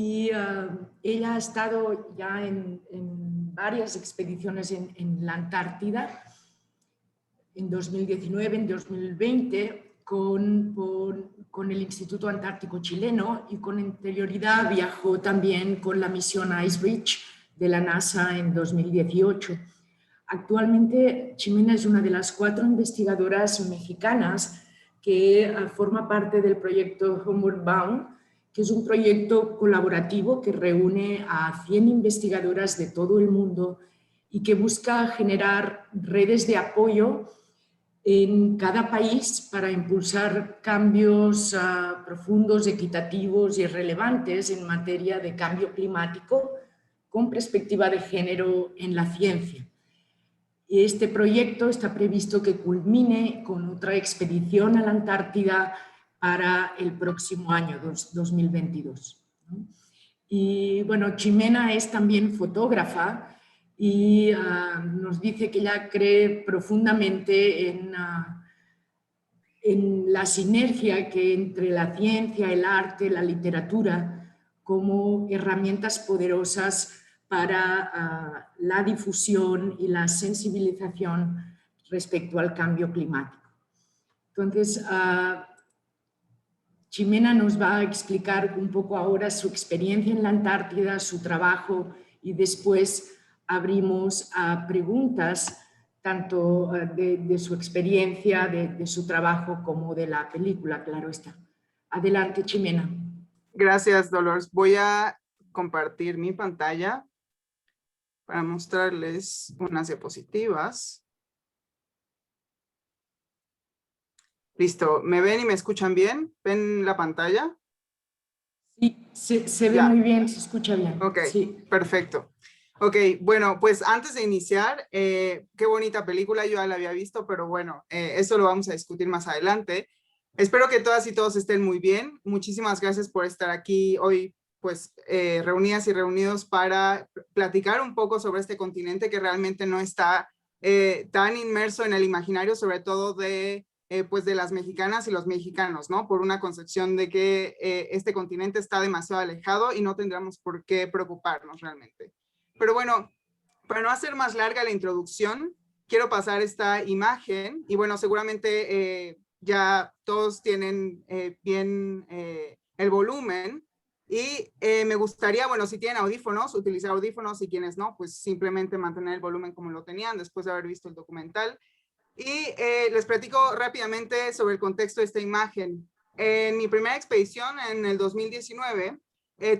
y ella ha estado ya en varias expediciones en la Antártida, en 2019, en 2020, con el Instituto Antártico Chileno, y con anterioridad viajó también con la misión IceReach de la NASA en 2018. Actualmente, Ximena es una de las 4 investigadoras mexicanas que forma parte del proyecto Homeward Bound, que es un proyecto colaborativo que reúne a 100 investigadoras de todo el mundo y que busca generar redes de apoyo en cada país para impulsar cambios profundos, equitativos y relevantes en materia de cambio climático con perspectiva de género en la ciencia. Y este proyecto está previsto que culmine con otra expedición a la Antártida para el próximo año, 2022. Y bueno, Ximena es también fotógrafa y nos dice que ella cree profundamente en la sinergia que entre la ciencia, el arte, la literatura, como herramientas poderosas para la difusión y la sensibilización respecto al cambio climático. Entonces, Ximena nos va a explicar un poco ahora su experiencia en la Antártida, su trabajo, y después abrimos a preguntas tanto de su experiencia, de su trabajo, como de la película, claro está. Adelante, Ximena. Gracias, Dolores. Voy a compartir mi pantalla para mostrarles unas diapositivas. Listo. ¿Me ven y me escuchan bien? ¿Ven la pantalla? Sí, se ve muy bien, se escucha bien. Ok, sí. Perfecto. Ok, bueno, pues antes de iniciar, qué bonita película, yo ya la había visto, pero bueno, eso lo vamos a discutir más adelante. Espero que todas y todos estén muy bien. Muchísimas gracias por estar aquí hoy, pues reunidas y reunidos para platicar un poco sobre este continente que realmente no está tan inmerso en el imaginario, sobre todo pues de las mexicanas y los mexicanos, ¿no? Por una concepción de que este continente está demasiado alejado y no tendríamos por qué preocuparnos realmente. Pero bueno, para no hacer más larga la introducción, quiero pasar esta imagen y bueno, seguramente ya todos tienen bien el volumen y me gustaría, bueno, si tienen audífonos, utilizar audífonos, y quienes no, pues simplemente mantener el volumen como lo tenían después de haber visto el documental. Y les platico rápidamente sobre el contexto de esta imagen. En mi primera expedición en el 2019,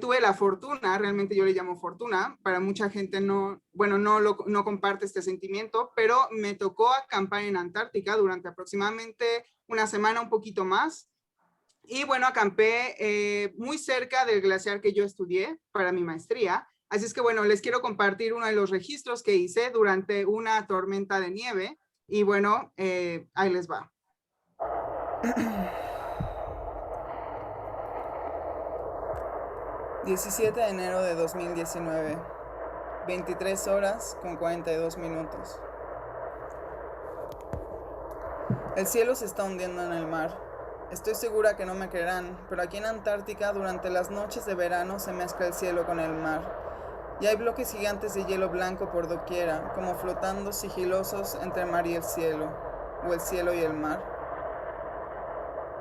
tuve la fortuna, realmente yo le llamo fortuna, para mucha gente no, bueno, no comparte este sentimiento, pero me tocó acampar en Antártica durante aproximadamente una semana, un poquito más. Y bueno, acampé muy cerca del glaciar que yo estudié para mi maestría. Así es que bueno, les quiero compartir uno de los registros que hice durante una tormenta de nieve. Y bueno, ahí les va. ...17 de enero de 2019... ...23 horas con 42 minutos... ...el cielo se está hundiendo en el mar... ...estoy segura que no me creerán... ...pero aquí en Antártica durante las noches de verano... ...se mezcla el cielo con el mar... ...y hay bloques gigantes de hielo blanco por doquiera... ...como flotando sigilosos entre el mar y el cielo... ...o el cielo y el mar...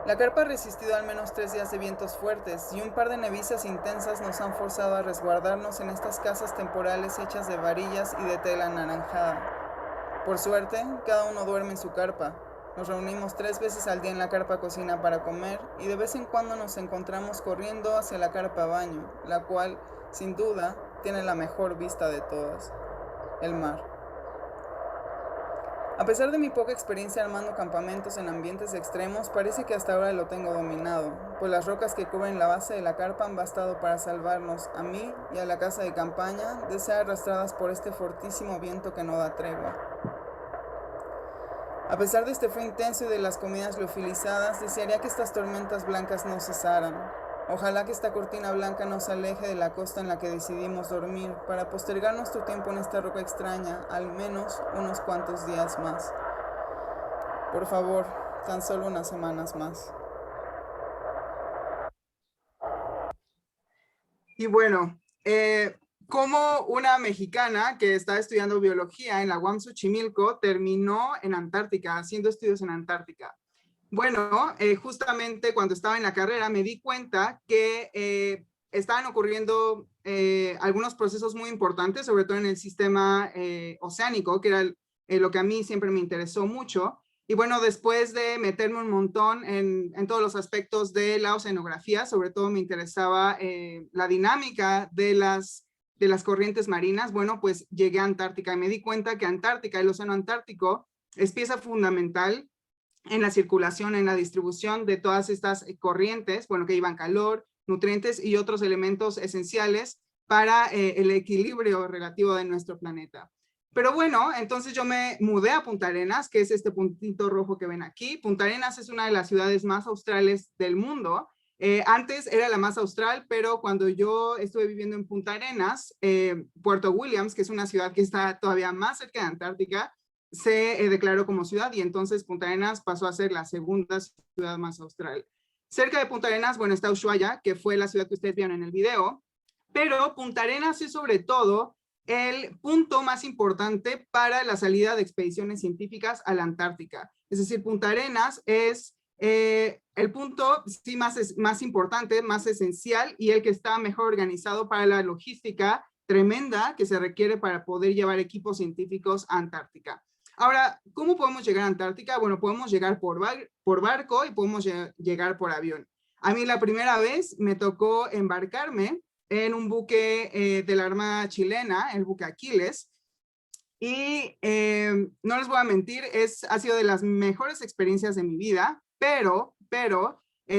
La carpa ha resistido al menos 3 días de vientos fuertes y un par de nevisas intensas nos han forzado a resguardarnos en estas casas temporales hechas de varillas y de tela anaranjada. Por suerte, cada uno duerme en su carpa. Nos reunimos 3 veces al día en la carpa cocina para comer y de vez en cuando nos encontramos corriendo hacia la carpa baño, la cual, sin duda, tiene la mejor vista de todas: el mar. A pesar de mi poca experiencia armando campamentos en ambientes extremos, parece que hasta ahora lo tengo dominado, pues las rocas que cubren la base de la carpa han bastado para salvarnos, a mí y a la casa de campaña, de ser arrastradas por este fortísimo viento que no da tregua. A pesar de este frío intenso y de las comidas liofilizadas, desearía que estas tormentas blancas no cesaran. Ojalá que esta cortina blanca nos aleje de la costa en la que decidimos dormir para postergar nuestro tiempo en esta roca extraña al menos unos cuantos días más. Por favor, tan solo unas semanas más. Y bueno, como una mexicana que está estudiando biología en la UAM Xochimilco terminó en Antártica, haciendo estudios en Antártica. Bueno, justamente cuando estaba en la carrera me di cuenta que estaban ocurriendo algunos procesos muy importantes, sobre todo en el sistema oceánico, que era lo que a mí siempre me interesó mucho. Y bueno, después de meterme un montón en todos los aspectos de la oceanografía, sobre todo me interesaba la dinámica de las corrientes marinas, bueno, pues llegué a Antártica y me di cuenta que Antártica, el océano Antártico, es pieza fundamental en la circulación, en la distribución de todas estas corrientes, bueno, que llevan calor, nutrientes y otros elementos esenciales para el equilibrio relativo de nuestro planeta. Pero bueno, entonces yo me mudé a Punta Arenas, que es este puntito rojo que ven aquí. Punta Arenas es una de las ciudades más australes del mundo. Antes era la más austral, pero cuando yo estuve viviendo en Punta Arenas, Puerto Williams, que es una ciudad que está todavía más cerca de Antártica, se declaró como ciudad y entonces Punta Arenas pasó a ser la segunda ciudad más austral. Cerca de Punta Arenas, bueno, está Ushuaia, que fue la ciudad que ustedes vieron en el video, pero Punta Arenas es sobre todo el punto más importante para la salida de expediciones científicas a la Antártica. Es decir, Punta Arenas es el punto sí, más importante, más esencial y el que está mejor organizado para la logística tremenda que se requiere para poder llevar equipos científicos a Antártica. Ahora, ¿cómo podemos llegar a Antártica? Bueno, podemos llegar por barco y podemos llegar por avión. A mí la primera vez me tocó embarcarme en un buque de la Armada chilena, el buque Aquiles, y no les voy a mentir, ha sido de las mejores experiencias de mi vida, pero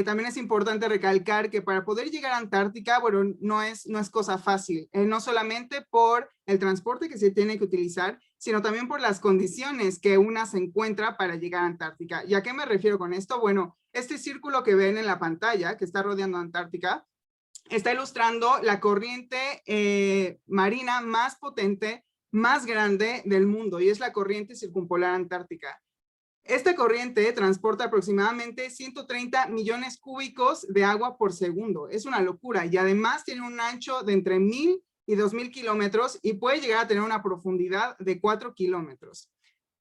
también es importante recalcar que para poder llegar a Antártica, bueno, no es cosa fácil, no solamente por el transporte que se tiene que utilizar, sino también por las condiciones que una se encuentra para llegar a Antártica. ¿Y a qué me refiero con esto? Bueno, este círculo que ven en la pantalla, que está rodeando Antártica, está ilustrando la corriente marina más potente, más grande del mundo, y es la corriente circumpolar antártica. Esta corriente transporta aproximadamente 130 millones cúbicos de agua por segundo. Es una locura y además tiene un ancho de entre 1,000 y 2,000 kilómetros y puede llegar a tener una profundidad de 4 kilómetros.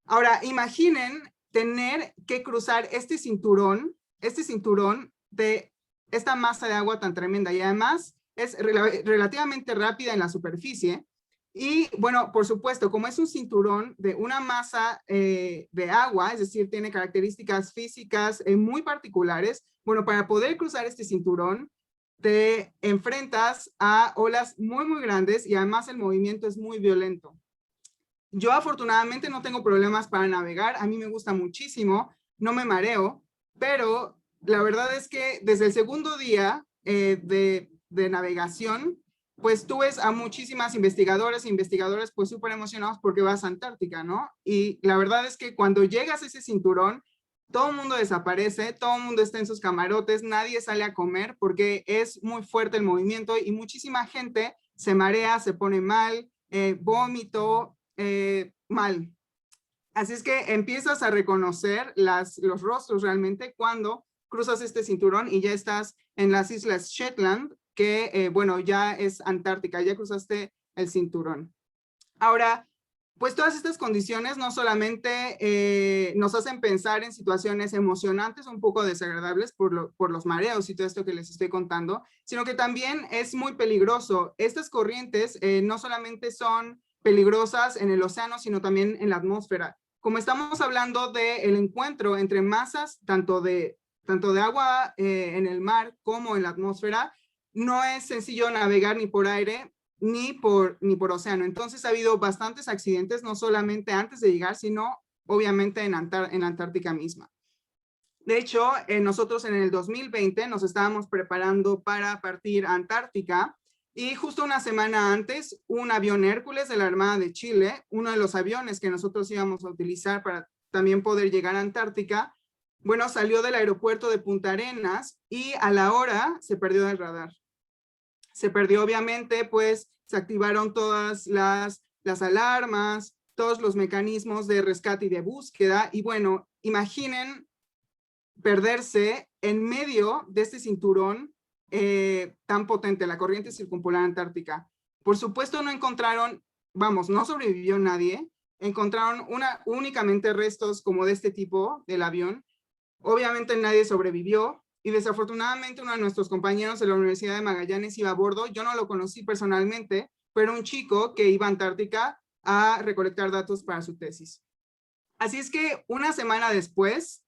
Ahora, imaginen tener que cruzar este cinturón de esta masa de agua tan tremenda y además es relativamente rápida en la superficie. Y bueno, por supuesto, como es un cinturón de una masa de agua, es decir, tiene características físicas muy particulares, bueno, para poder cruzar este cinturón, te enfrentas a olas muy, muy grandes y además el movimiento es muy violento. Yo afortunadamente no tengo problemas para navegar, a mí me gusta muchísimo, no me mareo, pero la verdad es que desde el segundo día de navegación, pues tú ves a muchísimas investigadoras e investigadores pues súper emocionados porque vas a Antártica, ¿no? Y la verdad es que cuando llegas a ese cinturón, todo el mundo desaparece, todo el mundo está en sus camarotes, nadie sale a comer porque es muy fuerte el movimiento y muchísima gente se marea, se pone mal, vómito, mal. Así es que empiezas a reconocer los rostros realmente cuando cruzas este cinturón y ya estás en las islas Shetland, que bueno, ya es Antártica, ya cruzaste el cinturón. Ahora, pues todas estas condiciones no solamente nos hacen pensar en situaciones emocionantes, un poco desagradables por los mareos y todo esto que les estoy contando, sino que también es muy peligroso. Estas corrientes no solamente son peligrosas en el océano, sino también en la atmósfera. Como estamos hablando del encuentro entre masas, tanto de agua en el mar como en la atmósfera, no es sencillo navegar ni por aire ni por océano. Entonces ha habido bastantes accidentes, no solamente antes de llegar, sino obviamente en la Antártica misma. De hecho, nosotros en el 2020 nos estábamos preparando para partir a Antártica y justo una semana antes, un avión Hércules de la Armada de Chile, uno de los aviones que nosotros íbamos a utilizar para también poder llegar a Antártica, bueno, salió del aeropuerto de Punta Arenas y a la hora se perdió del radar. Se perdió obviamente, pues se activaron todas las alarmas, todos los mecanismos de rescate y de búsqueda y bueno, imaginen perderse en medio de este cinturón tan potente, la corriente circumpolar antártica. Por supuesto no encontraron, vamos, no sobrevivió nadie, encontraron únicamente restos como de este tipo del avión. Obviamente nadie sobrevivió y desafortunadamente uno de nuestros compañeros de la Universidad de Magallanes iba a bordo. Yo no lo conocí personalmente, pero un chico que iba a Antártica a recolectar datos para su tesis. Así es que una semana después,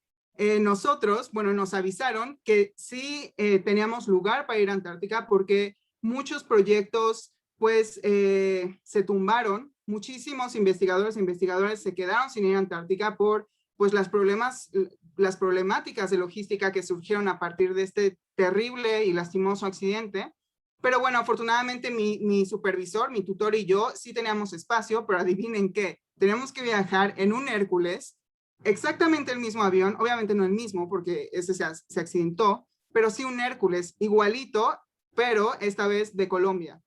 nosotros, bueno, nos avisaron que sí teníamos lugar para ir a Antártica porque muchos proyectos pues se tumbaron, muchísimos investigadores e investigadoras se quedaron sin ir a Antártica por pues las problemáticas de logística que surgieron a partir de este terrible y lastimoso accidente. Pero bueno, afortunadamente mi supervisor, mi tutor y yo sí teníamos espacio, pero adivinen qué, tenemos que viajar en un Hércules, exactamente el mismo avión, obviamente no el mismo porque ese se accidentó, pero sí un Hércules igualito, pero esta vez de Colombia.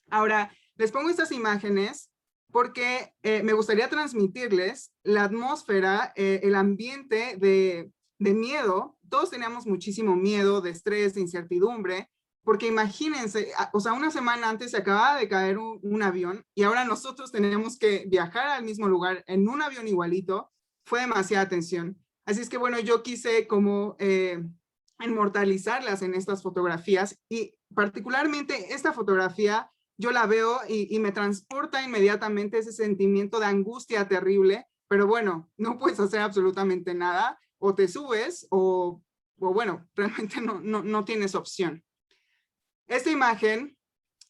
Ahora, les pongo estas imágenes porque me gustaría transmitirles la atmósfera, el ambiente de miedo. Todos teníamos muchísimo miedo, de estrés, de incertidumbre, porque imagínense, o sea, una semana antes se acababa de caer un avión y ahora nosotros tenemos que viajar al mismo lugar en un avión igualito. Fue demasiada tensión. Así es que bueno, yo quise como inmortalizarlas en estas fotografías y particularmente esta fotografía yo la veo y me transporta inmediatamente ese sentimiento de angustia terrible, pero bueno, no puedes hacer absolutamente nada, o te subes o bueno, realmente no tienes opción. Esta imagen,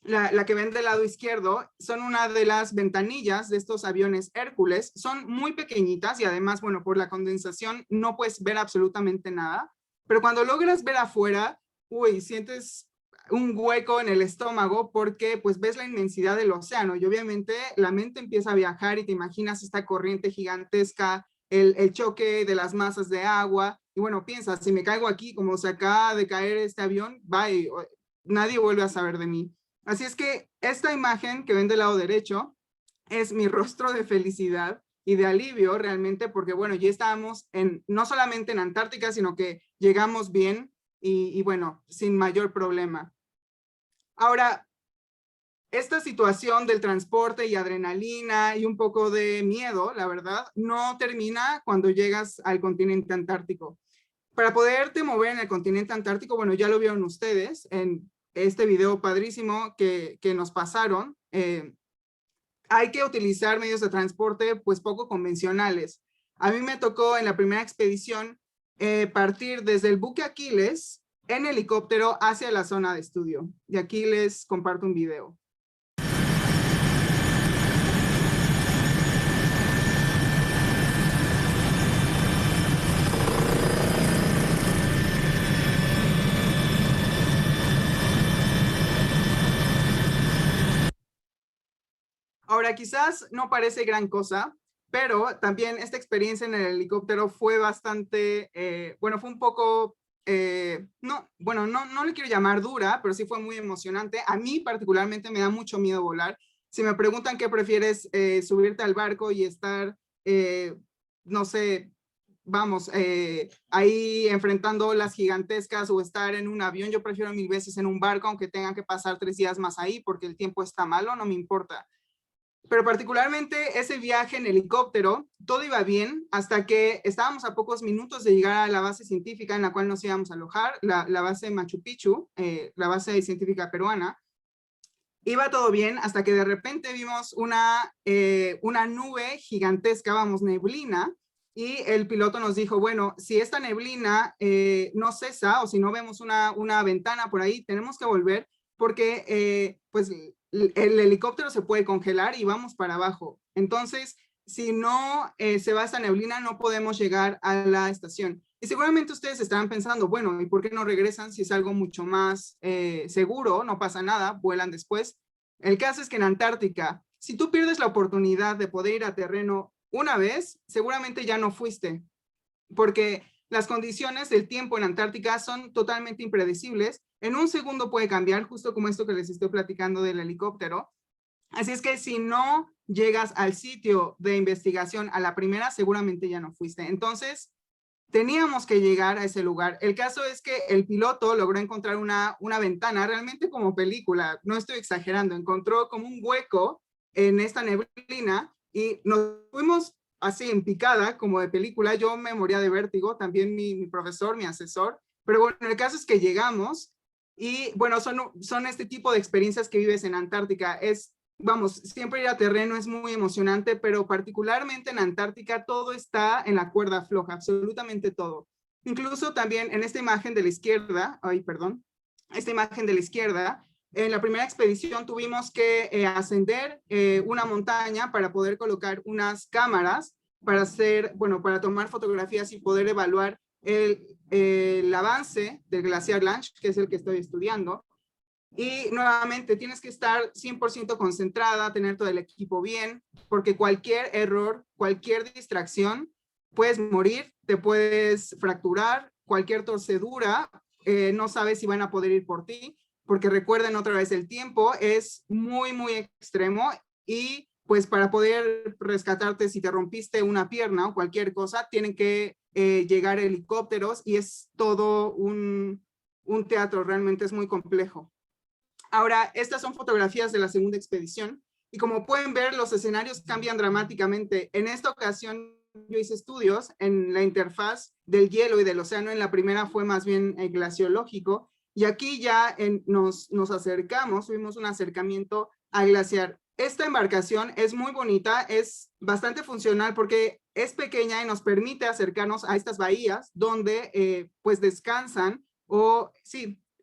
la que ven del lado izquierdo, son una de las ventanillas de estos aviones Hércules. Son muy pequeñitas y además, bueno, por la condensación no puedes ver absolutamente nada, pero cuando logras ver afuera, uy, sientes un hueco en el estómago porque pues ves la inmensidad del océano y obviamente la mente empieza a viajar y te imaginas esta corriente gigantesca, el choque de las masas de agua y bueno, piensas, si me caigo aquí como se acaba de caer este avión, bye, nadie vuelve a saber de mí. Así es que esta imagen que ven del lado derecho es mi rostro de felicidad y de alivio realmente porque bueno, ya estábamos no solamente en Antártica, sino que llegamos bien y bueno, sin mayor problema. Ahora, esta situación del transporte y adrenalina y un poco de miedo, la verdad, no termina cuando llegas al continente antártico. Para poderte mover en el continente antártico, bueno, ya lo vieron ustedes en este video padrísimo que nos pasaron. Hay que utilizar medios de transporte pues poco convencionales. A mí me tocó en la primera expedición partir desde el buque Aquiles en helicóptero hacia la zona de estudio. Y aquí les comparto un video. Ahora, quizás no parece gran cosa, pero también esta experiencia en el helicóptero fue bastante, bueno, fue un poco, no le quiero llamar dura, pero sí fue muy emocionante. A mí particularmente me da mucho miedo volar. Si me preguntan qué prefieres, subirte al barco y estar, no sé, vamos, ahí enfrentando olas gigantescas o estar en un avión, yo prefiero 1000 veces en un barco, aunque tengan que pasar 3 días más ahí porque el tiempo está malo, no me importa. Pero particularmente ese viaje en helicóptero, todo iba bien hasta que estábamos a pocos minutos de llegar a la base científica en la cual nos íbamos a alojar, la base Machu Picchu, la base científica peruana. Iba todo bien hasta que de repente vimos una nube gigantesca, vamos, neblina, y el piloto nos dijo, bueno, si esta neblina no cesa o si no vemos una ventana por ahí, tenemos que volver porque pues el helicóptero se puede congelar y vamos para abajo. Entonces, si no se va esta neblina, no podemos llegar a la estación. Y seguramente ustedes estarán pensando, bueno, ¿y por qué no regresan si es algo mucho más seguro? No pasa nada, vuelan después. El caso es que en Antártica, si tú pierdes la oportunidad de poder ir a terreno una vez, seguramente ya no fuiste, porque las condiciones del tiempo en Antártica son totalmente impredecibles. En un segundo puede cambiar, justo como esto que les estoy platicando del helicóptero. Así es que si no llegas al sitio de investigación a la primera, seguramente ya no fuiste. Entonces, teníamos que llegar a ese lugar. El caso es que el piloto logró encontrar una ventana, realmente como película, no estoy exagerando, encontró como un hueco en esta neblina y nos fuimos así en picada, como de película. Yo me moría de vértigo, también mi profesor, mi asesor, pero bueno, el caso es que llegamos y bueno, son este tipo de experiencias que vives en Antártica. Vamos, siempre ir a terreno es muy emocionante, pero particularmente en Antártica todo está en la cuerda floja, absolutamente todo. Incluso también en esta imagen de la izquierda, esta imagen de la izquierda, en la primera expedición tuvimos que ascender una montaña para poder colocar unas cámaras para para tomar fotografías y poder evaluar el avance del glaciar Lange, que es el que estoy estudiando. Y nuevamente tienes que estar 100% concentrada, tener todo el equipo bien, porque cualquier error, cualquier distracción, puedes morir, te puedes fracturar, cualquier torcedura, no sabes si van a poder ir por ti, porque recuerden otra vez, el tiempo es muy, muy extremo y pues para poder rescatarte si te rompiste una pierna o cualquier cosa, tienen que llegar helicópteros y es todo un teatro, realmente es muy complejo. Ahora, estas son fotografías de la segunda expedición y como pueden ver, los escenarios cambian dramáticamente. En esta ocasión yo hice estudios en la interfaz del hielo y del océano. En la primera fue más bien glaciológico y aquí ya nos acercamos, tuvimos un acercamiento al glaciar. Esta embarcación es muy bonita, es bastante funcional porque es pequeña y nos permite acercarnos a estas bahías donde pues descansan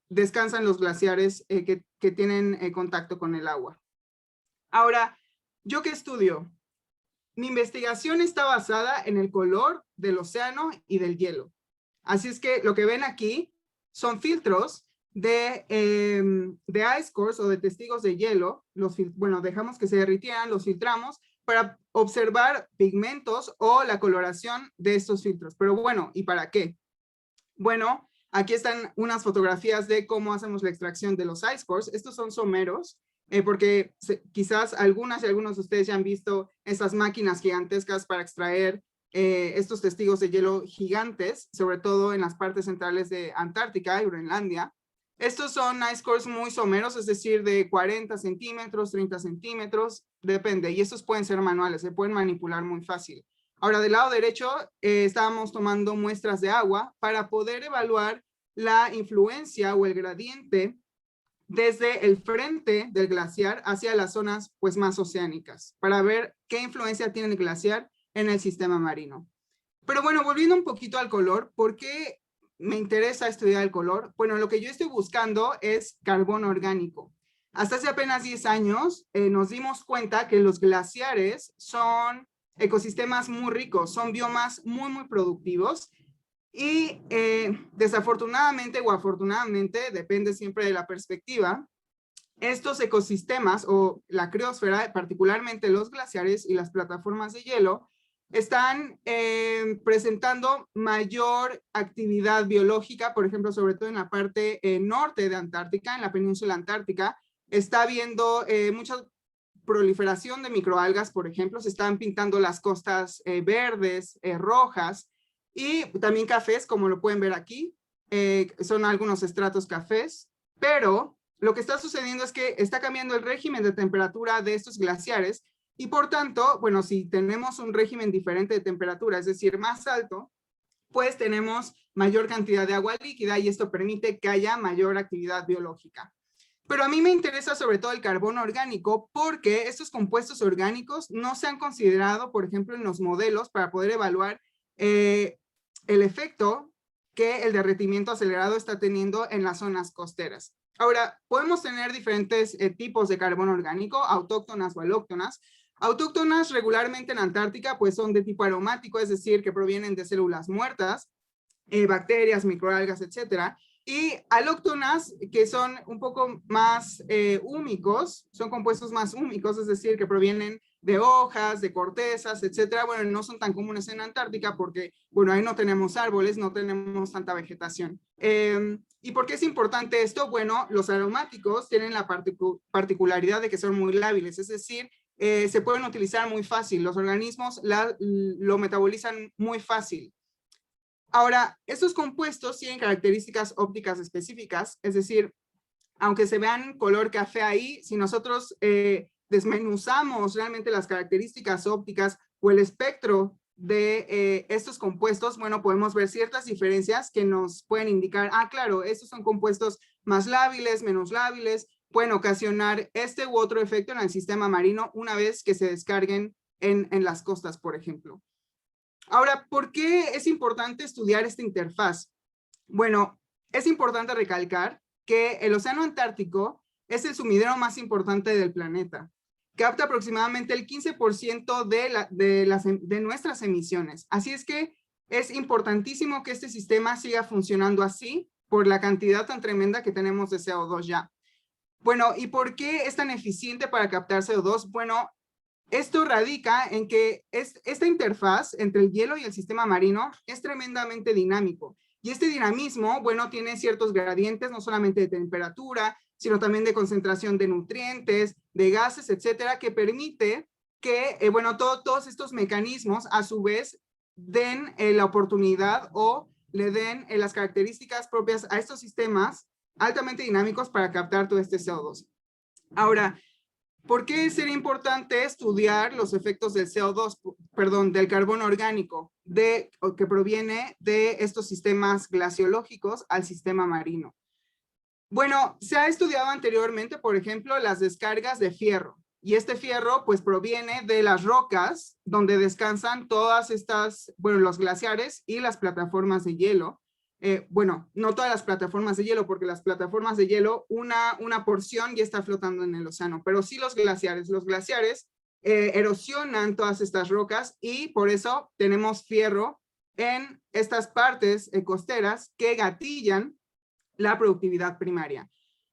descansan los glaciares que tienen contacto con el agua. Ahora, ¿yo qué estudio? Mi investigación está basada en el color del océano y del hielo. Así es que lo que ven aquí son filtros de ice cores o de testigos de hielo. Dejamos que se derritieran, los filtramos para observar pigmentos o la coloración de estos filtros. Pero bueno, ¿y para qué? Bueno, aquí están unas fotografías de cómo hacemos la extracción de los ice cores. Estos son someros, porque quizás algunas y algunos de ustedes ya han visto estas máquinas gigantescas para extraer estos testigos de hielo gigantes, sobre todo en las partes centrales de Antártica y Groenlandia. Estos son ice cores muy someros, es decir, de 40 centímetros, 30 centímetros, depende. Y estos pueden ser manuales, se pueden manipular muy fácil. Ahora, del lado derecho, estábamos tomando muestras de agua para poder evaluar la influencia o el gradiente desde el frente del glaciar hacia las zonas pues, más oceánicas, para ver qué influencia tiene el glaciar en el sistema marino. Pero bueno, volviendo un poquito al color, ¿por qué me interesa estudiar el color? Bueno, lo que yo estoy buscando es carbono orgánico. Hasta hace apenas 10 años nos dimos cuenta que los glaciares son ecosistemas muy ricos, son biomas muy, muy productivos y desafortunadamente o afortunadamente, depende siempre de la perspectiva, estos ecosistemas o la criosfera, particularmente los glaciares y las plataformas de hielo, están presentando mayor actividad biológica, por ejemplo, sobre todo en la parte norte de Antártica, en la península antártica, está habiendo mucha proliferación de microalgas, por ejemplo, se están pintando las costas verdes, rojas, y también cafés, como lo pueden ver aquí, son algunos estratos cafés, pero lo que está sucediendo es que está cambiando el régimen de temperatura de estos glaciares, y por tanto, bueno, si tenemos un régimen diferente de temperatura, es decir, más alto, pues tenemos mayor cantidad de agua líquida y esto permite que haya mayor actividad biológica. Pero a mí me interesa sobre todo el carbono orgánico porque estos compuestos orgánicos no se han considerado, por ejemplo, en los modelos para poder evaluar el efecto que el derretimiento acelerado está teniendo en las zonas costeras. Ahora, podemos tener diferentes tipos de carbono orgánico, autóctonas o alóctonas. Autóctonas regularmente en Antártica pues son de tipo aromático, es decir, que provienen de células muertas, bacterias, microalgas, etcétera. Y alóctonas, que son un poco más húmicos, son compuestos más húmicos, es decir, que provienen de hojas, de cortezas, etcétera. Bueno, no son tan comunes en Antártica porque, bueno, ahí no tenemos árboles, no tenemos tanta vegetación. ¿Y por qué es importante esto? Bueno, los aromáticos tienen la particularidad de que son muy lábiles, es decir, se pueden utilizar muy fácil, los organismos lo metabolizan muy fácil. Ahora, estos compuestos tienen características ópticas específicas, es decir, aunque se vean color café ahí, si nosotros desmenuzamos realmente las características ópticas o el espectro de estos compuestos, bueno, podemos ver ciertas diferencias que nos pueden indicar, ah, claro, estos son compuestos más lábiles, menos lábiles, pueden ocasionar este u otro efecto en el sistema marino una vez que se descarguen en las costas, por ejemplo. Ahora, ¿por qué es importante estudiar esta interfaz? Bueno, es importante recalcar que el océano Antártico es el sumidero más importante del planeta. Capta aproximadamente el 15% de nuestras emisiones. Así es que es importantísimo que este sistema siga funcionando así por la cantidad tan tremenda que tenemos de CO2 ya. Bueno, ¿y por qué es tan eficiente para captar CO2? Bueno, esto radica en que esta interfaz entre el hielo y el sistema marino es tremendamente dinámico. Y este dinamismo, bueno, tiene ciertos gradientes, no solamente de temperatura, sino también de concentración de nutrientes, de gases, etcétera, que permite que, bueno, todos estos mecanismos a su vez den la oportunidad o le den las características propias a estos sistemas altamente dinámicos para captar todo este CO2. Ahora, ¿por qué sería importante estudiar los efectos del CO2, perdón, del carbono orgánico que proviene de estos sistemas glaciológicos al sistema marino? Bueno, se ha estudiado anteriormente, por ejemplo, las descargas de fierro. Y este fierro, pues, proviene de las rocas donde descansan todas estas, bueno, los glaciares y las plataformas de hielo. Bueno, no todas las plataformas de hielo, porque las plataformas de hielo, una porción ya está flotando en el océano, pero sí los glaciares. Los glaciares erosionan todas estas rocas y por eso tenemos fierro en estas partes costeras que gatillan la productividad primaria.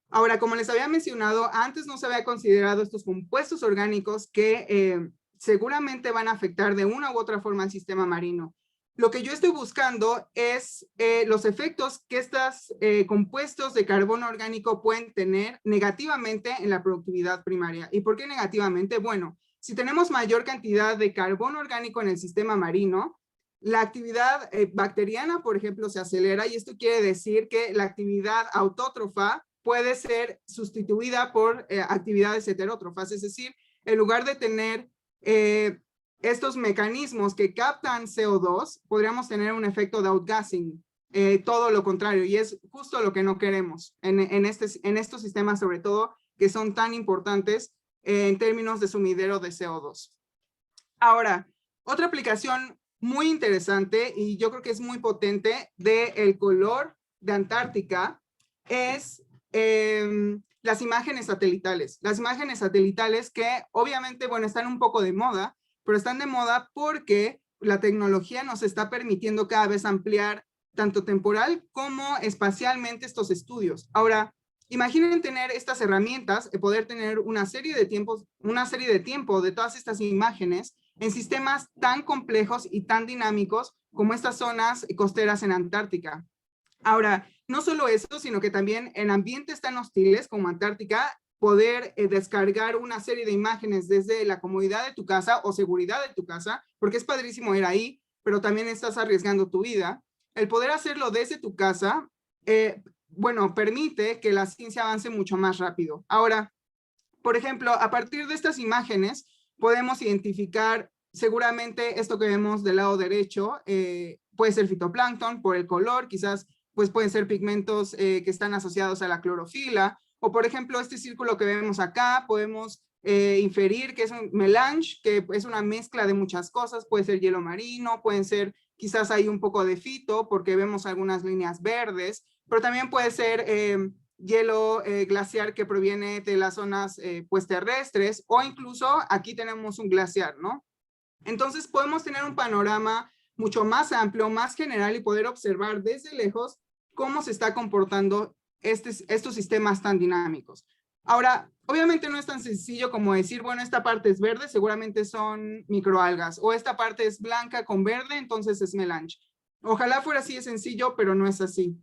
Ahora, como les había mencionado, antes no se había considerado estos compuestos orgánicos que seguramente van a afectar de una u otra forma al sistema marino. Lo que yo estoy buscando es los efectos que estos compuestos de carbono orgánico pueden tener negativamente en la productividad primaria. ¿Y por qué negativamente? Bueno, si tenemos mayor cantidad de carbono orgánico en el sistema marino, la actividad bacteriana, por ejemplo, se acelera y esto quiere decir que la actividad autótrofa puede ser sustituida por actividades heterótrofas, es decir, en lugar de tener estos mecanismos que captan CO2, podríamos tener un efecto de outgassing, todo lo contrario, y es justo lo que no queremos en estos sistemas, sobre todo, que son tan importantes en términos de sumidero de CO2. Ahora, otra aplicación muy interesante, y yo creo que es muy potente, del color de Antártica, es las imágenes satelitales. Las imágenes satelitales que obviamente, bueno, están un poco de moda, pero están de moda porque la tecnología nos está permitiendo cada vez ampliar tanto temporal como espacialmente estos estudios. Ahora, imaginen tener estas herramientas, poder tener una serie de tiempo de todas estas imágenes en sistemas tan complejos y tan dinámicos como estas zonas costeras en Antártica. Ahora, no solo eso, sino que también en ambientes tan hostiles como Antártica, poder descargar una serie de imágenes desde la comodidad de tu casa o seguridad de tu casa, porque es padrísimo ir ahí, pero también estás arriesgando tu vida. El poder hacerlo desde tu casa, bueno, permite que la ciencia avance mucho más rápido. Ahora, por ejemplo, a partir de estas imágenes, podemos identificar seguramente esto que vemos del lado derecho, puede ser fitoplancton por el color, quizás pues pueden ser pigmentos que están asociados a la clorofila, o por ejemplo este círculo que vemos acá, podemos inferir que es un melange, que es una mezcla de muchas cosas, puede ser hielo marino, pueden ser quizás hay un poco de fito, porque vemos algunas líneas verdes, pero también puede ser hielo glaciar que proviene de las zonas pues terrestres, o incluso aquí tenemos un glaciar, ¿no? Entonces podemos tener un panorama mucho más amplio, más general y poder observar desde lejos cómo se está comportando estos sistemas tan dinámicos. Ahora, obviamente no es tan sencillo como decir, bueno, esta parte es verde, seguramente son microalgas, o esta parte es blanca con verde, entonces es melange. Ojalá fuera así de sencillo, pero no es así.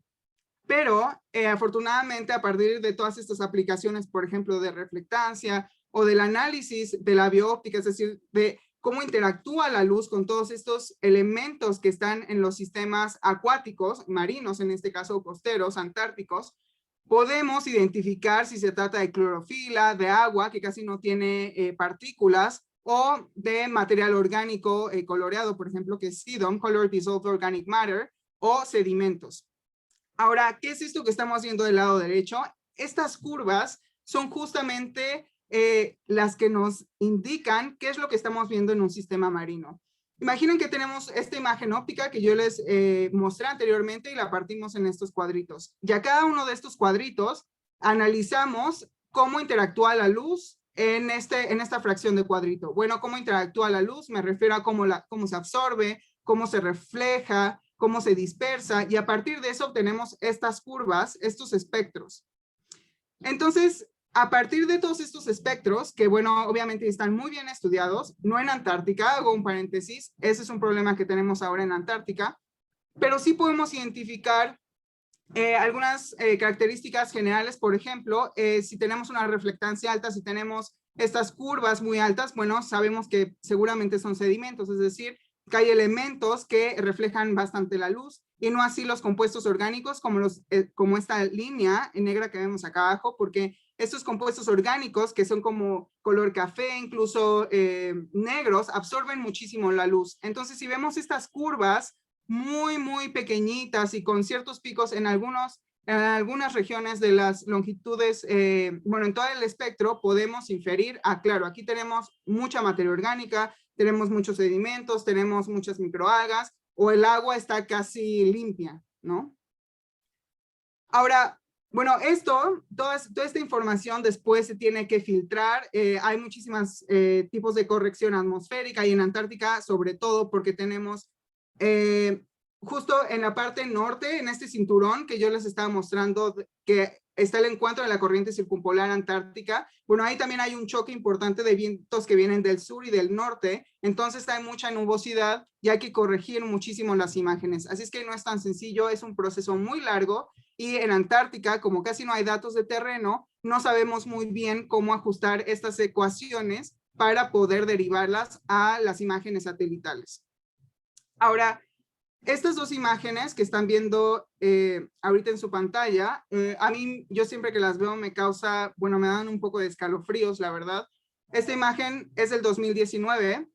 Pero afortunadamente a partir de todas estas aplicaciones, por ejemplo, de reflectancia o del análisis de la bioóptica, es decir, de cómo interactúa la luz con todos estos elementos que están en los sistemas acuáticos, marinos, en este caso costeros, antárticos, podemos identificar si se trata de clorofila, de agua, que casi no tiene partículas, o de material orgánico coloreado, por ejemplo, que es CDOM, Colored Dissolved Organic Matter, o sedimentos. Ahora, ¿qué es esto que estamos viendo del lado derecho? Estas curvas son justamente las que nos indican qué es lo que estamos viendo en un sistema marino. Imaginen que tenemos esta imagen óptica que yo les mostré anteriormente y la partimos en estos cuadritos. Y a cada uno de estos cuadritos analizamos cómo interactúa la luz en esta fracción de cuadrito. Bueno, ¿cómo interactúa la luz? Me refiero a cómo se absorbe, cómo se refleja, cómo se dispersa, y a partir de eso obtenemos estas curvas, estos espectros. Entonces, a partir de todos estos espectros, que bueno, obviamente están muy bien estudiados, no en Antártica, hago un paréntesis, ese es un problema que tenemos ahora en Antártica, pero sí podemos identificar algunas características generales. Por ejemplo, si tenemos una reflectancia alta, si tenemos estas curvas muy altas, bueno, sabemos que seguramente son sedimentos, es decir, que hay elementos que reflejan bastante la luz, y no así los compuestos orgánicos como esta línea en negra que vemos acá abajo, porque estos compuestos orgánicos que son como color café, incluso negros, absorben muchísimo la luz. Entonces, si vemos estas curvas muy, muy pequeñitas y con ciertos picos en algunas regiones de las longitudes, bueno, en todo el espectro podemos inferir, claro, aquí tenemos mucha materia orgánica, tenemos muchos sedimentos, tenemos muchas microalgas, o el agua está casi limpia, ¿no? Ahora, bueno, toda esta información después se tiene que filtrar. Hay muchísimos tipos de corrección atmosférica, y en Antártica sobre todo porque tenemos justo en la parte norte, en este cinturón que yo les estaba mostrando, que está el encuentro de la corriente circumpolar antártica. Bueno, ahí también hay un choque importante de vientos que vienen del sur y del norte, entonces hay mucha nubosidad y hay que corregir muchísimo las imágenes. Así es que no es tan sencillo, es un proceso muy largo, y en Antártica, como casi no hay datos de terreno, no sabemos muy bien cómo ajustar estas ecuaciones para poder derivarlas a las imágenes satelitales. Ahora, estas dos imágenes que están viendo ahorita en su pantalla, a mí, yo siempre que las veo me dan un poco de escalofríos, la verdad. Esta imagen es del 2019,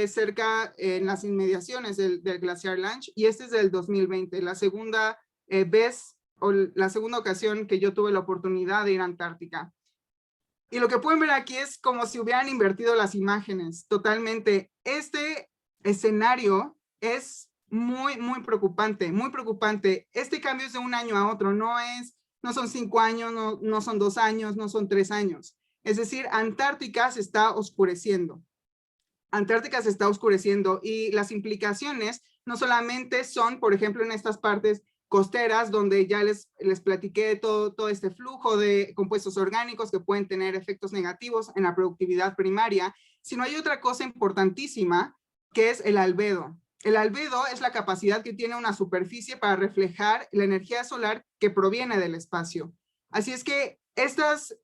cerca en las inmediaciones del glaciar Lange, y este es del 2020, la segunda la segunda ocasión que yo tuve la oportunidad de ir a Antártica. Y lo que pueden ver aquí es como si hubieran invertido las imágenes totalmente. Este escenario es muy, muy preocupante, muy preocupante. Este cambio es de un año a otro, no son 5 años, no son 2 años, no son 3 años. Es decir, Antártica se está oscureciendo. Antártica se está oscureciendo, y las implicaciones no solamente son, por ejemplo, en estas partes costeras, donde ya les platiqué todo este flujo de compuestos orgánicos que pueden tener efectos negativos en la productividad primaria, sino hay otra cosa importantísima, que es el albedo. El albedo es la capacidad que tiene una superficie para reflejar la energía solar que proviene del espacio. Así es que estas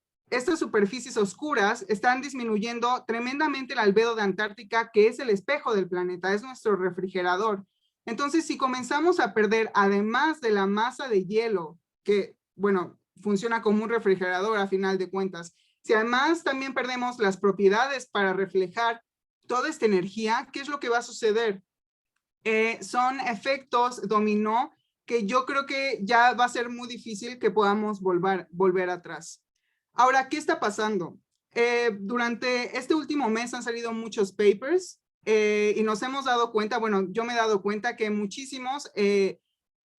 superficies oscuras están disminuyendo tremendamente el albedo de Antártica, que es el espejo del planeta, es nuestro refrigerador. Entonces, si comenzamos a perder, además de la masa de hielo, que, bueno, funciona como un refrigerador a final de cuentas, si además también perdemos las propiedades para reflejar toda esta energía, ¿qué es lo que va a suceder? Son efectos dominó que yo creo que ya va a ser muy difícil que podamos volver atrás. Ahora, ¿qué está pasando? Durante este último mes han salido muchos papers y nos hemos dado cuenta, bueno, yo me he dado cuenta que muchísimos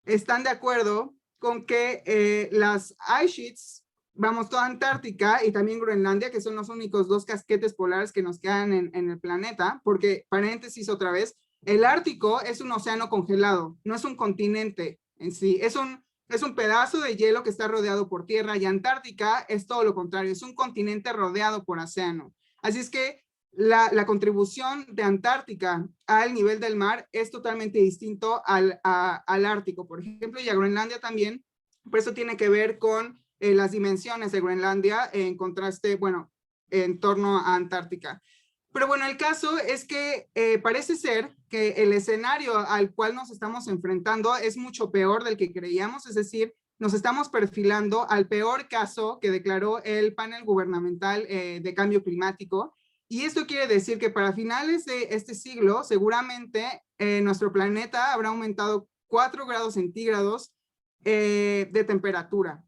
están de acuerdo con que las ice sheets, vamos, toda Antártica y también Groenlandia, que son los únicos 2 casquetes polares que nos quedan en el planeta, porque, paréntesis otra vez, el Ártico es un océano congelado, no es un continente en sí, es un pedazo de hielo que está rodeado por tierra, y Antártica es todo lo contrario, es un continente rodeado por océano. Así es que la contribución de Antártica al nivel del mar es totalmente distinto al Ártico, por ejemplo, y a Groenlandia también. Por eso tiene que ver con las dimensiones de Groenlandia en contraste, bueno, en torno a Antártica. Pero bueno, el caso es que parece ser que el escenario al cual nos estamos enfrentando es mucho peor del que creíamos, es decir, nos estamos perfilando al peor caso que declaró el panel gubernamental de cambio climático. Y esto quiere decir que para finales de este siglo, seguramente nuestro planeta habrá aumentado 4 grados centígrados de temperatura.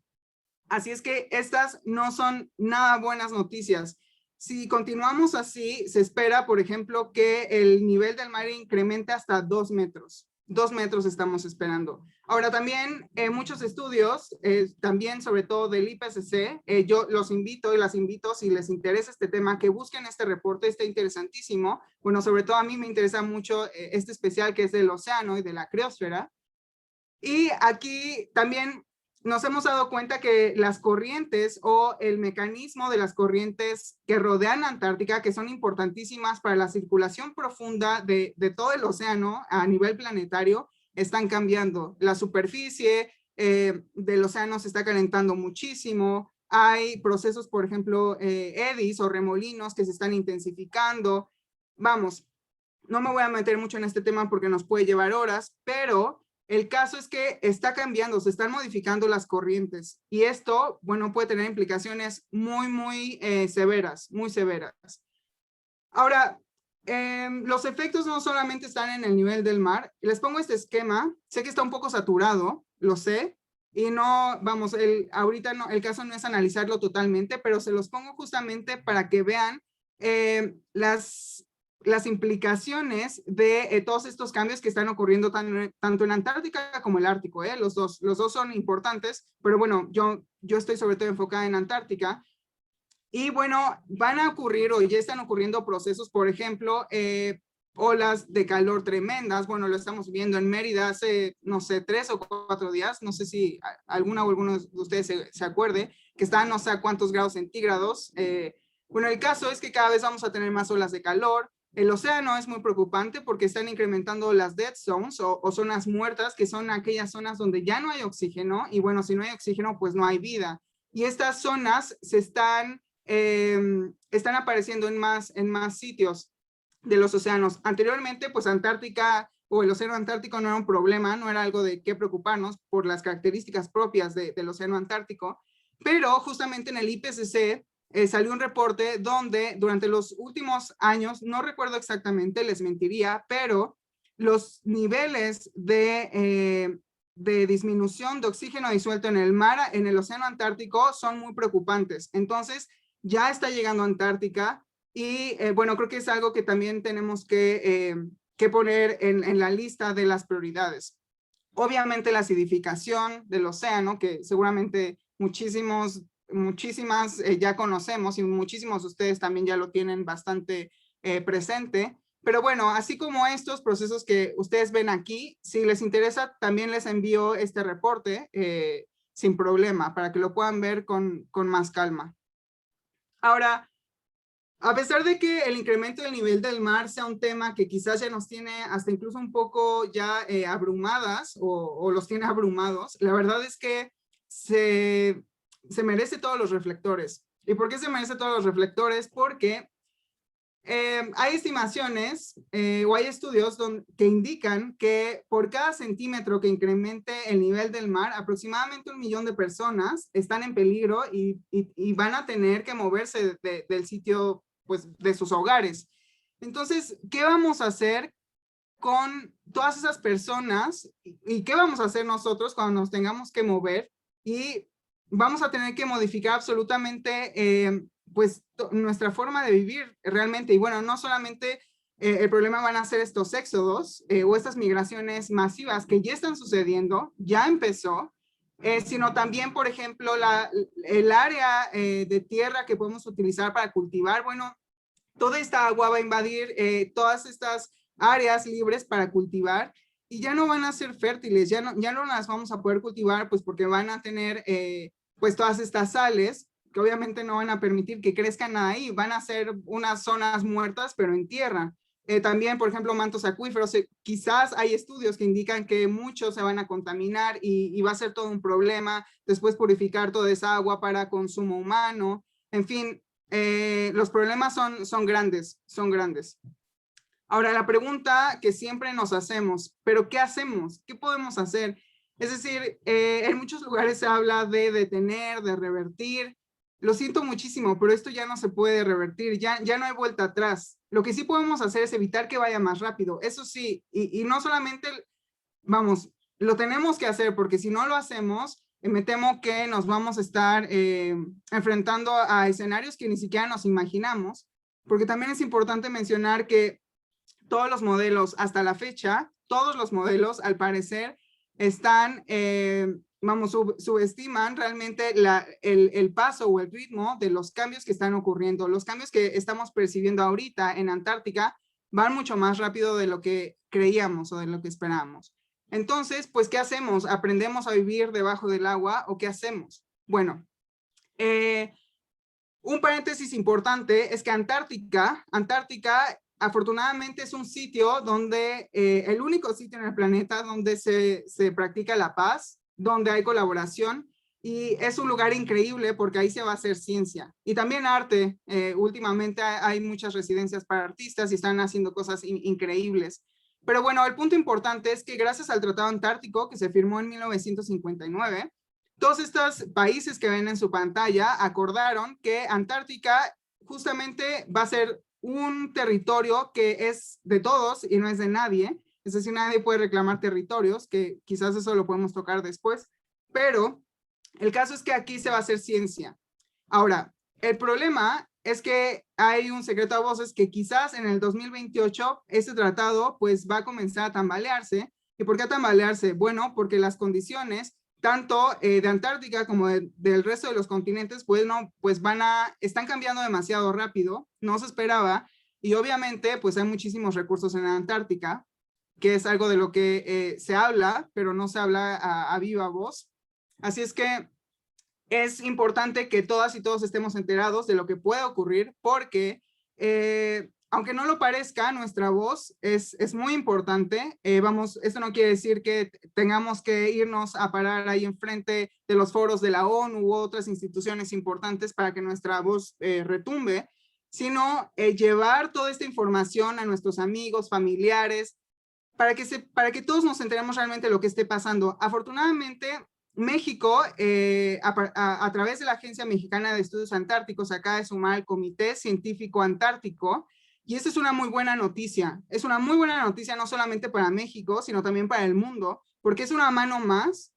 Así es que estas no son nada buenas noticias. Si continuamos así, se espera, por ejemplo, que el nivel del mar incremente hasta 2 metros. 2 metros estamos esperando. Ahora también muchos estudios, también sobre todo del IPCC, yo los invito y las invito, si les interesa este tema, que busquen este reporte, está interesantísimo. Bueno, sobre todo a mí me interesa mucho este especial que es del océano y de la criosfera. Y aquí también nos hemos dado cuenta que las corrientes o el mecanismo de las corrientes que rodean Antártica, que son importantísimas para la circulación profunda de todo el océano a nivel planetario, están cambiando. La superficie del océano se está calentando muchísimo. Hay procesos, por ejemplo, eddies o remolinos que se están intensificando. Vamos, no me voy a meter mucho en este tema porque nos puede llevar horas, pero el caso es que está cambiando, se están modificando las corrientes y esto, bueno, puede tener implicaciones muy severas, muy severas. Ahora, los efectos no solamente están en el nivel del mar. Les pongo este esquema, sé que está un poco saturado, lo sé, y no, vamos, ahorita no, el caso no es analizarlo totalmente, pero se los pongo justamente para que vean las implicaciones de todos estos cambios que están ocurriendo tanto en Antártica como el Ártico. Los dos son importantes, pero bueno, yo estoy sobre todo enfocada en Antártica. Y bueno, van a ocurrir o ya están ocurriendo procesos, por ejemplo, olas de calor tremendas. Bueno, lo estamos viendo en Mérida hace, no sé, 3 o 4 días. No sé si alguna o alguno de ustedes se acuerde, que están no sé a cuántos grados centígrados. Bueno, el caso es que cada vez vamos a tener más olas de calor. El océano es muy preocupante porque están incrementando las dead zones o zonas muertas, que son aquellas zonas donde ya no hay oxígeno. Y bueno, si no hay oxígeno, pues no hay vida. Y estas zonas están apareciendo en más sitios de los océanos. Anteriormente, pues Antártica o el océano Antártico no era un problema, no era algo de qué preocuparnos por las características propias del océano Antártico, pero justamente en el IPCC salió un reporte donde durante los últimos años, no recuerdo exactamente, les mentiría, pero los niveles de disminución de oxígeno disuelto en el mar, en el océano Antártico, son muy preocupantes. Entonces, ya está llegando a Antártica y bueno, creo que es algo que también tenemos que poner en la lista de las prioridades. Obviamente la acidificación del océano, que seguramente muchísimas ya conocemos y muchísimos de ustedes también ya lo tienen bastante presente. Pero bueno, así como estos procesos que ustedes ven aquí, si les interesa, también les envío este reporte sin problema para que lo puedan ver con más calma. Ahora, a pesar de que el incremento del nivel del mar sea un tema que quizás ya nos tiene hasta incluso un poco ya abrumadas o los tiene abrumados, la verdad es que se merece todos los reflectores. ¿Y por qué se merece todos los reflectores? Porque hay estimaciones o hay estudios que indican que por cada centímetro que incremente el nivel del mar, aproximadamente 1 millón de personas están en peligro y van a tener que moverse del sitio, pues, de sus hogares. Entonces, ¿qué vamos a hacer con todas esas personas y qué vamos a hacer nosotros cuando nos tengamos que mover? Y vamos a tener que modificar absolutamente pues nuestra forma de vivir realmente. Y bueno, no solamente el problema van a ser estos éxodos o estas migraciones masivas que ya están sucediendo, ya empezó, sino también, por ejemplo, el área de tierra que podemos utilizar para cultivar. Bueno, toda esta agua va a invadir todas estas áreas libres para cultivar y ya no van a ser fértiles, ya no las vamos a poder cultivar, pues porque van a tener pues todas estas sales que obviamente no van a permitir que crezcan ahí, van a ser unas zonas muertas, pero en tierra. También, por ejemplo, mantos acuíferos, quizás hay estudios que indican que muchos se van a contaminar y va a ser todo un problema, después purificar toda esa agua para consumo humano. En fin, los problemas son grandes, son grandes. Ahora, la pregunta que siempre nos hacemos, ¿pero qué hacemos? ¿Qué podemos hacer? Es decir, en muchos lugares se habla de detener, de revertir. Lo siento muchísimo, pero esto ya no se puede revertir, ya no hay vuelta atrás. Lo que sí podemos hacer es evitar que vaya más rápido, eso sí, y no solamente, vamos, lo tenemos que hacer, porque si no lo hacemos, me temo que nos vamos a estar enfrentando a escenarios que ni siquiera nos imaginamos, porque también es importante mencionar que todos los modelos hasta la fecha, todos los modelos al parecer están, subestiman realmente el paso o el ritmo de los cambios que están ocurriendo. Los cambios que estamos percibiendo ahorita en Antártica van mucho más rápido de lo que creíamos o de lo que esperábamos. Entonces, pues, ¿qué hacemos? ¿Aprendemos a vivir debajo del agua o qué hacemos? Bueno, un paréntesis importante es que Antártica afortunadamente es un sitio donde, el único sitio en el planeta donde se practica la paz, donde hay colaboración, y es un lugar increíble porque ahí se va a hacer ciencia. Y también arte, últimamente hay muchas residencias para artistas y están haciendo cosas increíbles. Pero bueno, el punto importante es que gracias al Tratado Antártico, que se firmó en 1959, todos estos países que ven en su pantalla acordaron que Antártica justamente va a ser un territorio que es de todos y no es de nadie. Es decir, nadie puede reclamar territorios, que quizás eso lo podemos tocar después, pero el caso es que aquí se va a hacer ciencia. Ahora, el problema es que hay un secreto a voces que quizás en el 2028 este tratado pues va a comenzar a tambalearse. ¿Y por qué tambalearse? Bueno, porque las condiciones tanto de Antártica como del resto de los continentes, pues están cambiando demasiado rápido, no se esperaba, y obviamente pues hay muchísimos recursos en la Antártica, que es algo de lo que se habla, pero no se habla a viva voz. Así es que es importante que todas y todos estemos enterados de lo que puede ocurrir, porque aunque no lo parezca, nuestra voz es muy importante. Esto no quiere decir que tengamos que irnos a parar ahí enfrente de los foros de la ONU u otras instituciones importantes para que nuestra voz retumbe, sino llevar toda esta información a nuestros amigos, familiares, para que todos nos enteremos realmente de lo que esté pasando. Afortunadamente, México, a través de la Agencia Mexicana de Estudios Antárticos, acaba de sumar al Comité Científico Antártico, y esta es una muy buena noticia. Es una muy buena noticia no solamente para México, sino también para el mundo, porque es una mano más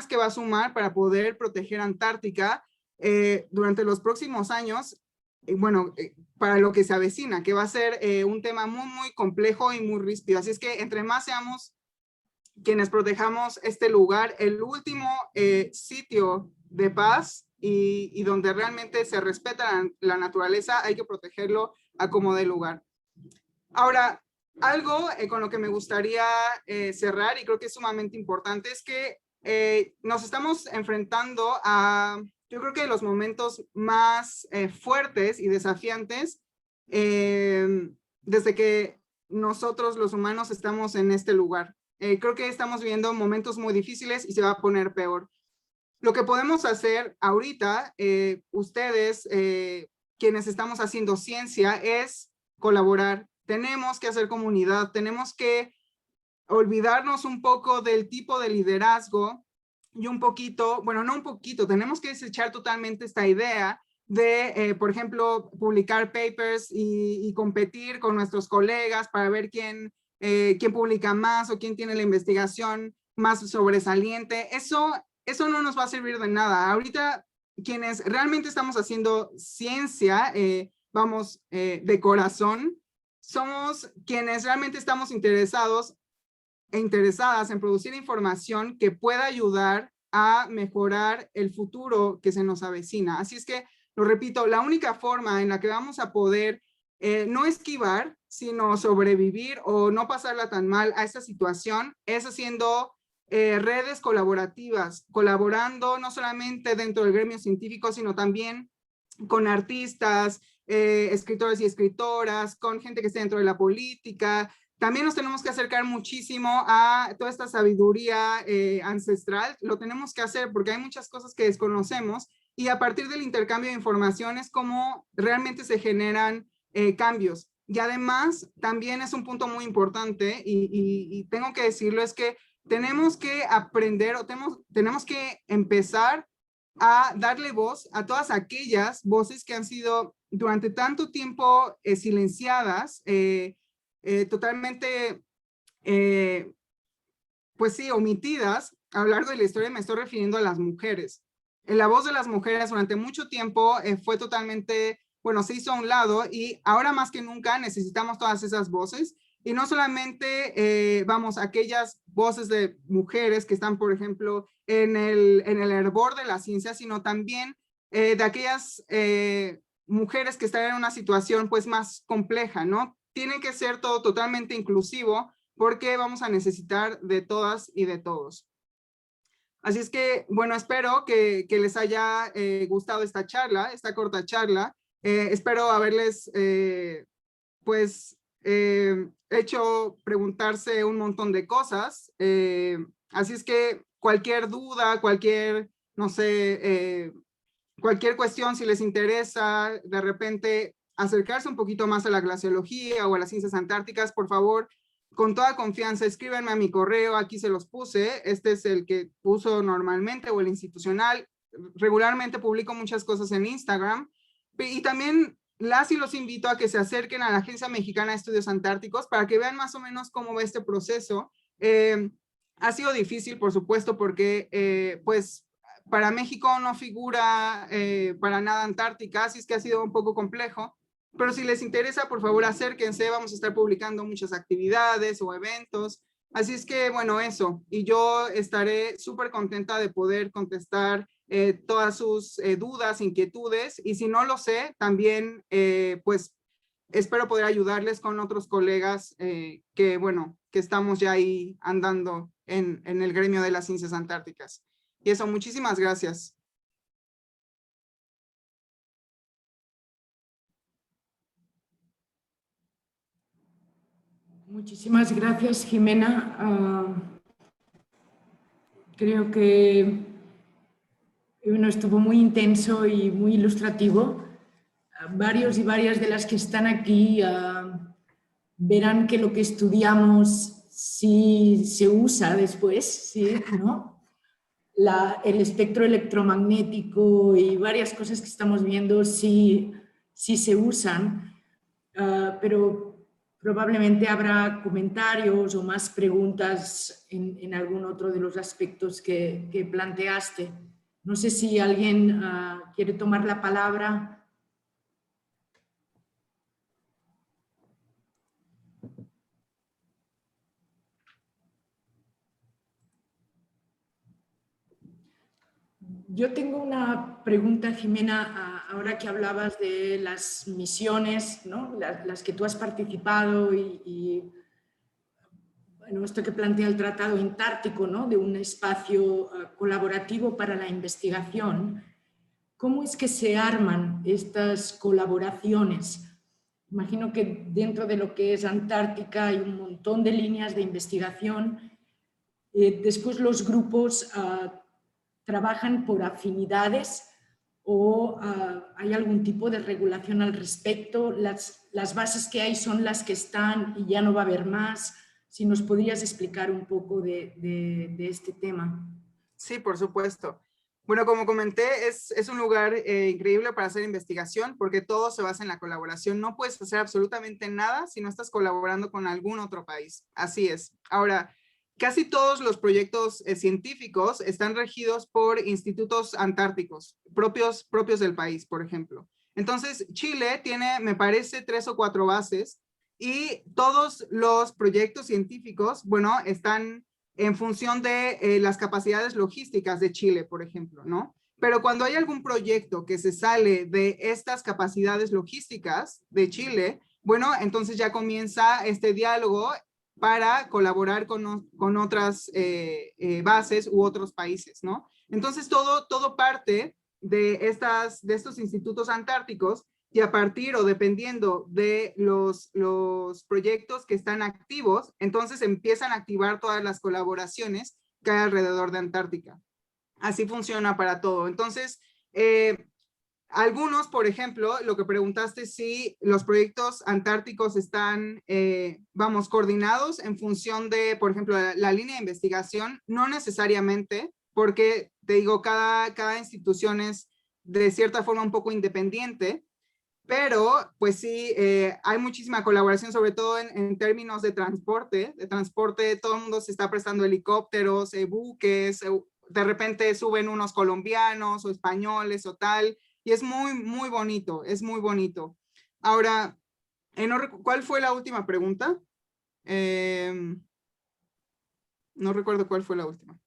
que va a sumar para poder proteger Antártica durante los próximos años, para lo que se avecina, que va a ser un tema muy, muy complejo y muy ríspido. Así es que entre más seamos quienes protejamos este lugar, el último sitio de paz y donde realmente se respeta la naturaleza, hay que protegerlo a como dé lugar. Ahora, algo con lo que me gustaría cerrar, y creo que es sumamente importante, es que nos estamos enfrentando a, yo creo que los momentos más fuertes y desafiantes desde que nosotros los humanos estamos en este lugar. Creo que estamos viviendo momentos muy difíciles y se va a poner peor. Lo que podemos hacer ahorita, ustedes, quienes estamos haciendo ciencia, es colaborar. Tenemos que hacer comunidad, tenemos que olvidarnos un poco del tipo de liderazgo y un poquito, bueno, no un poquito, tenemos que desechar totalmente esta idea de, por ejemplo, publicar papers y competir con nuestros colegas para ver quién publica más o quién tiene la investigación más sobresaliente. Eso no nos va a servir de nada. Ahorita, quienes realmente estamos haciendo ciencia, de corazón, somos quienes realmente estamos interesados e interesadas en producir información que pueda ayudar a mejorar el futuro que se nos avecina. Así es que, lo repito, la única forma en la que vamos a poder no esquivar, sino sobrevivir o no pasarla tan mal a esta situación es haciendo redes colaborativas, colaborando no solamente dentro del gremio científico, sino también con artistas, escritores y escritoras, con gente que esté dentro de la política. También nos tenemos que acercar muchísimo a toda esta sabiduría ancestral. Lo tenemos que hacer porque hay muchas cosas que desconocemos y a partir del intercambio de información es como realmente se generan cambios. Y además, también es un punto muy importante, y tengo que decirlo, es que tenemos que aprender o tenemos que empezar a darle voz a todas aquellas voces que han sido durante tanto tiempo silenciadas, totalmente, pues sí, omitidas a lo largo de la historia. Me estoy refiriendo a las mujeres. La voz de las mujeres durante mucho tiempo fue totalmente, bueno, se hizo a un lado, y ahora más que nunca necesitamos todas esas voces. Y no solamente, vamos, aquellas voces de mujeres que están, por ejemplo, en el hervor de la ciencia, sino también de aquellas mujeres que están en una situación pues más compleja, ¿no? Tiene que ser todo totalmente inclusivo, porque vamos a necesitar de todas y de todos. Así es que, bueno, espero que les haya gustado esta charla, esta corta charla. Espero haberles, pues, hecho preguntarse un montón de cosas. Así es que cualquier duda, cualquier, no sé, cualquier cuestión, si les interesa de repente acercarse un poquito más a la glaciología o a las ciencias antárticas, por favor, con toda confianza, escríbanme a mi correo, aquí se los puse. Este es el que uso normalmente, o el institucional. Regularmente publico muchas cosas en Instagram, y también las y los invito a que se acerquen a la Agencia Mexicana de Estudios Antárticos para que vean más o menos cómo va este proceso. Ha sido difícil, por supuesto, porque pues para México no figura para nada Antártica, así es que ha sido un poco complejo. Pero si les interesa, por favor, acérquense. Vamos a estar publicando muchas actividades o eventos. Así es que, bueno, eso. Y yo estaré súper contenta de poder contestar todas sus dudas, inquietudes. Y si no lo sé, también, pues, espero poder ayudarles con otros colegas que, bueno, que estamos ya ahí andando en el gremio de las ciencias antárticas. Y eso, muchísimas gracias. Muchísimas gracias, Jimena. Creo que bueno, estuvo muy intenso y muy ilustrativo. Varios y varias de las que están aquí verán que lo que estudiamos sí se usa después, sí, ¿no? El espectro electromagnético y varias cosas que estamos viendo sí se usan, pero probablemente habrá comentarios o más preguntas en algún otro de los aspectos que planteaste. No sé si alguien quiere tomar la palabra. Yo tengo una pregunta, Jimena, ahora que hablabas de las misiones, ¿no? Las que tú has participado y bueno, esto que plantea el Tratado Antártico, ¿no? De un espacio colaborativo para la investigación. ¿Cómo es que se arman estas colaboraciones? Imagino que dentro de lo que es Antártica hay un montón de líneas de investigación. Después los grupos trabajan por afinidades o hay algún tipo de regulación al respecto. Las bases que hay son las que están y ya no va a haber más. Si nos podrías explicar un poco de este tema. Sí, por supuesto. Bueno, como comenté, es un lugar increíble para hacer investigación, porque todo se basa en la colaboración. No puedes hacer absolutamente nada si no estás colaborando con algún otro país. Así es. Ahora, casi todos los proyectos científicos están regidos por institutos antárticos, propios del país, por ejemplo. Entonces, Chile tiene, me parece, 3 o 4 bases, y todos los proyectos científicos, bueno, están en función de las capacidades logísticas de Chile, por ejemplo, ¿no? Pero cuando hay algún proyecto que se sale de estas capacidades logísticas de Chile, bueno, entonces ya comienza este diálogo para colaborar con otras bases u otros países, ¿no? Entonces todo parte de estos institutos antárticos, y a partir o dependiendo de los proyectos que están activos, entonces empiezan a activar todas las colaboraciones que hay alrededor de Antártica. Así funciona para todo. Entonces, Algunos, por ejemplo, lo que preguntaste, si los proyectos antárticos están, vamos, coordinados en función de, por ejemplo, la línea de investigación, no necesariamente, porque, te digo, cada institución es de cierta forma un poco independiente, pero pues sí, hay muchísima colaboración, sobre todo en términos de transporte, todo el mundo se está prestando helicópteros, buques, de repente suben unos colombianos o españoles o tal, y es muy, muy bonito, es muy bonito. Ahora, ¿cuál fue la última pregunta? No recuerdo cuál fue la última.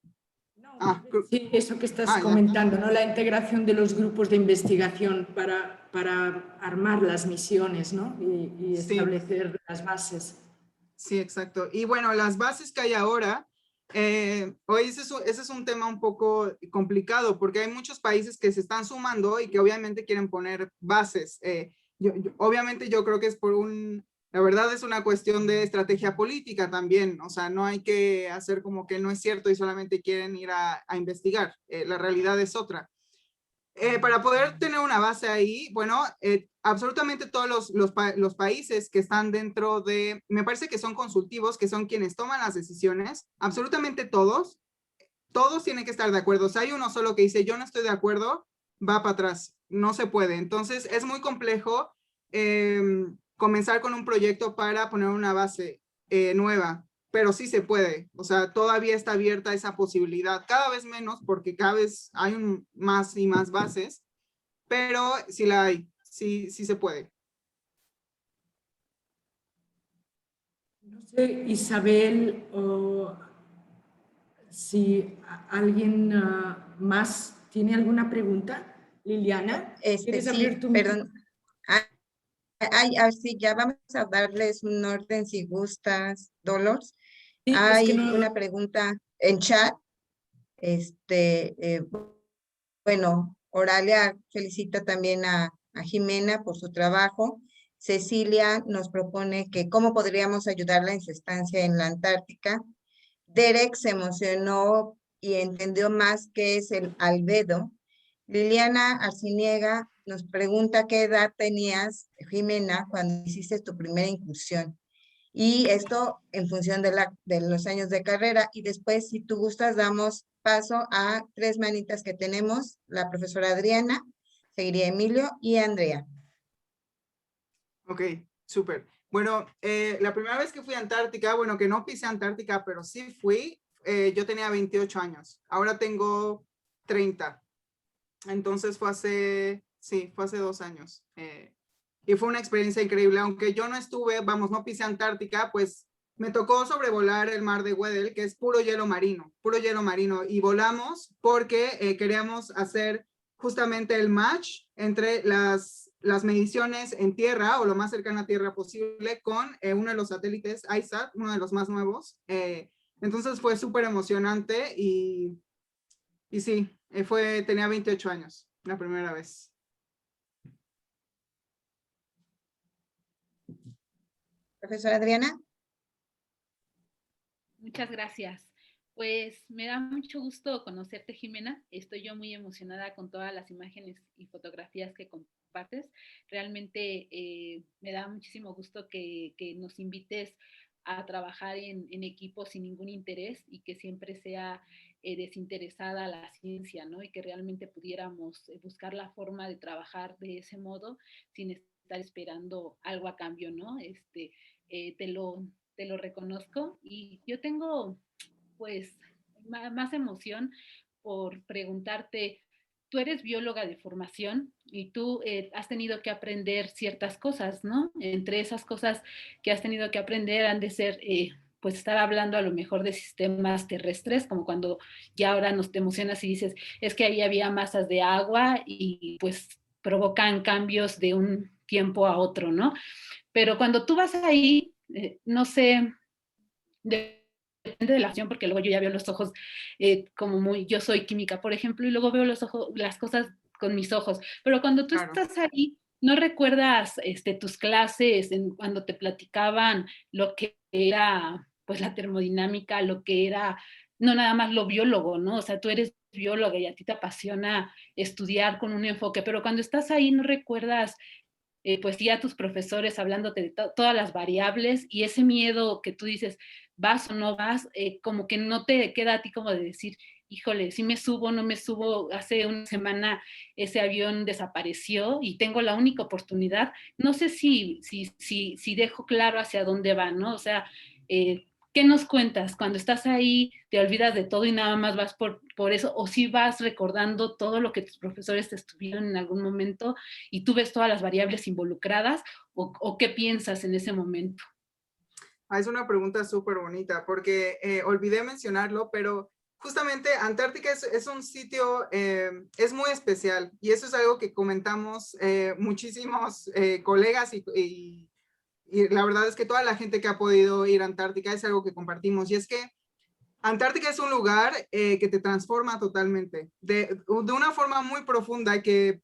No, sí, eso que estás ya. comentando, ¿no? La integración de los grupos de investigación para armar las misiones, ¿no? Y Sí. establecer las bases. Sí, exacto. Y bueno, las bases que hay ahora, hoy ese es un tema un poco complicado porque hay muchos países que se están sumando y que obviamente quieren poner bases. Obviamente yo creo que es la verdad es una cuestión de estrategia política también, o sea, no hay que hacer como que no es cierto y solamente quieren ir a investigar. La realidad es otra. Para poder tener una base ahí, bueno, absolutamente todos los países que están dentro de, me parece que son consultivos, que son quienes toman las decisiones, absolutamente todos tienen que estar de acuerdo. Si hay uno solo que dice yo no estoy de acuerdo, va para atrás, no se puede. Entonces es muy complejo comenzar con un proyecto para poner una base nueva, pero sí se puede. O sea, todavía está abierta esa posibilidad, cada vez menos porque cada vez hay más y más bases, pero sí la hay, sí se puede. No sé, Isabel, o si alguien más tiene alguna pregunta. Liliana, ¿quieres abrir Sí, tu micrófono? perdón. Sí, ya vamos a darles un orden si gustas, Dolores. Sí, es que Hay no. una pregunta en chat. Bueno, Oralia felicita también a Jimena por su trabajo. Cecilia nos propone que cómo podríamos ayudarla en su estancia en la Antártica. Derek se emocionó y entendió más qué es el albedo. Liliana Arciniega nos pregunta qué edad tenías, Jimena, cuando hiciste tu primera incursión. Y esto en función de los años de carrera. Y después, si tú gustas, damos paso a tres manitas que tenemos, la profesora Adriana, seguiría Emilio y Andrea. Ok, súper. Bueno, la primera vez que fui a Antártica, bueno, que no pisé Antártica, pero sí fui, yo tenía 28 años. Ahora tengo 30. Entonces fue hace 2 años. Y fue una experiencia increíble. Aunque yo no estuve, vamos, no pisé Antártica, pues me tocó sobrevolar el mar de Weddell, que es puro hielo marino. Y volamos porque queríamos hacer justamente el match entre las mediciones en tierra o lo más cercana a tierra posible con uno de los satélites ISAT, uno de los más nuevos. Entonces fue súper emocionante y sí, tenía 28 años la primera vez. Profesora Adriana. Muchas gracias. Pues me da mucho gusto conocerte, Jimena. Estoy yo muy emocionada con todas las imágenes y fotografías que compartes. Realmente me da muchísimo gusto que nos invites a trabajar en equipo sin ningún interés y que siempre sea desinteresada la ciencia, ¿no? Y que realmente pudiéramos buscar la forma de trabajar de ese modo sin estar esperando algo a cambio, ¿no? Te lo reconozco y yo tengo pues más emoción por preguntarte, tú eres bióloga de formación y tú has tenido que aprender ciertas cosas, ¿no? Entre esas cosas que has tenido que aprender han de ser, pues estar hablando a lo mejor de sistemas terrestres, como cuando ya ahora nos te emocionas y dices, es que ahí había masas de agua y pues provocan cambios de un tiempo a otro, ¿no? Pero cuando tú vas ahí, no sé, depende de la acción, porque luego yo ya veo los ojos como muy, yo soy química, por ejemplo, y luego veo los ojos, las cosas con mis ojos, pero cuando tú estás ahí, ¿no recuerdas tus clases cuando te platicaban lo que era pues la termodinámica, lo que era, no nada más lo biólogo, ¿no? O sea, tú eres bióloga y a ti te apasiona estudiar con un enfoque, pero cuando estás ahí no recuerdas pues sí a tus profesores hablándote de todas las variables y ese miedo que tú dices, vas o no vas, como que no te queda a ti como de decir, híjole, si me subo, no me subo, hace una semana ese avión desapareció y tengo la única oportunidad, no sé si dejo claro hacia dónde va, ¿no? O sea, ¿qué nos cuentas? Cuando estás ahí, te olvidas de todo y nada más vas por eso, o si vas recordando todo lo que tus profesores te estuvieron en algún momento y tú ves todas las variables involucradas, o qué piensas en ese momento. Es una pregunta súper bonita, porque olvidé mencionarlo, pero justamente Antártica es un sitio, es muy especial, y eso es algo que comentamos muchísimos colegas y la verdad es que toda la gente que ha podido ir a Antártica es algo que compartimos, y es que Antártica es un lugar que te transforma totalmente, de una forma muy profunda que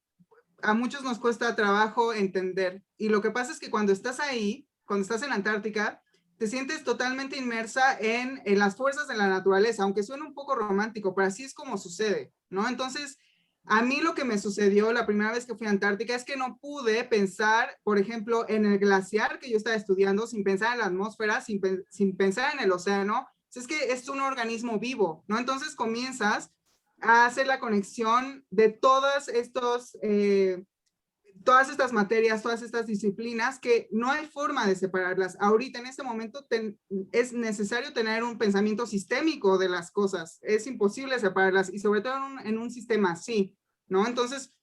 a muchos nos cuesta trabajo entender. Y lo que pasa es que cuando estás ahí, cuando estás en Antártica, te sientes totalmente inmersa en las fuerzas de la naturaleza, aunque suene un poco romántico, pero así es como sucede, ¿no? Entonces, a mí lo que me sucedió la primera vez que fui a Antártica es que no pude pensar, por ejemplo, en el glaciar que yo estaba estudiando, sin pensar en la atmósfera, sin pensar en el océano. Es que es un organismo vivo, ¿no? Entonces comienzas a hacer la conexión de todas estas materias, todas estas disciplinas que no hay forma de separarlas. Ahorita, en este momento, es necesario tener un pensamiento sistémico de las cosas. Es imposible separarlas y sobre todo en un sistema así, ¿no? Entonces,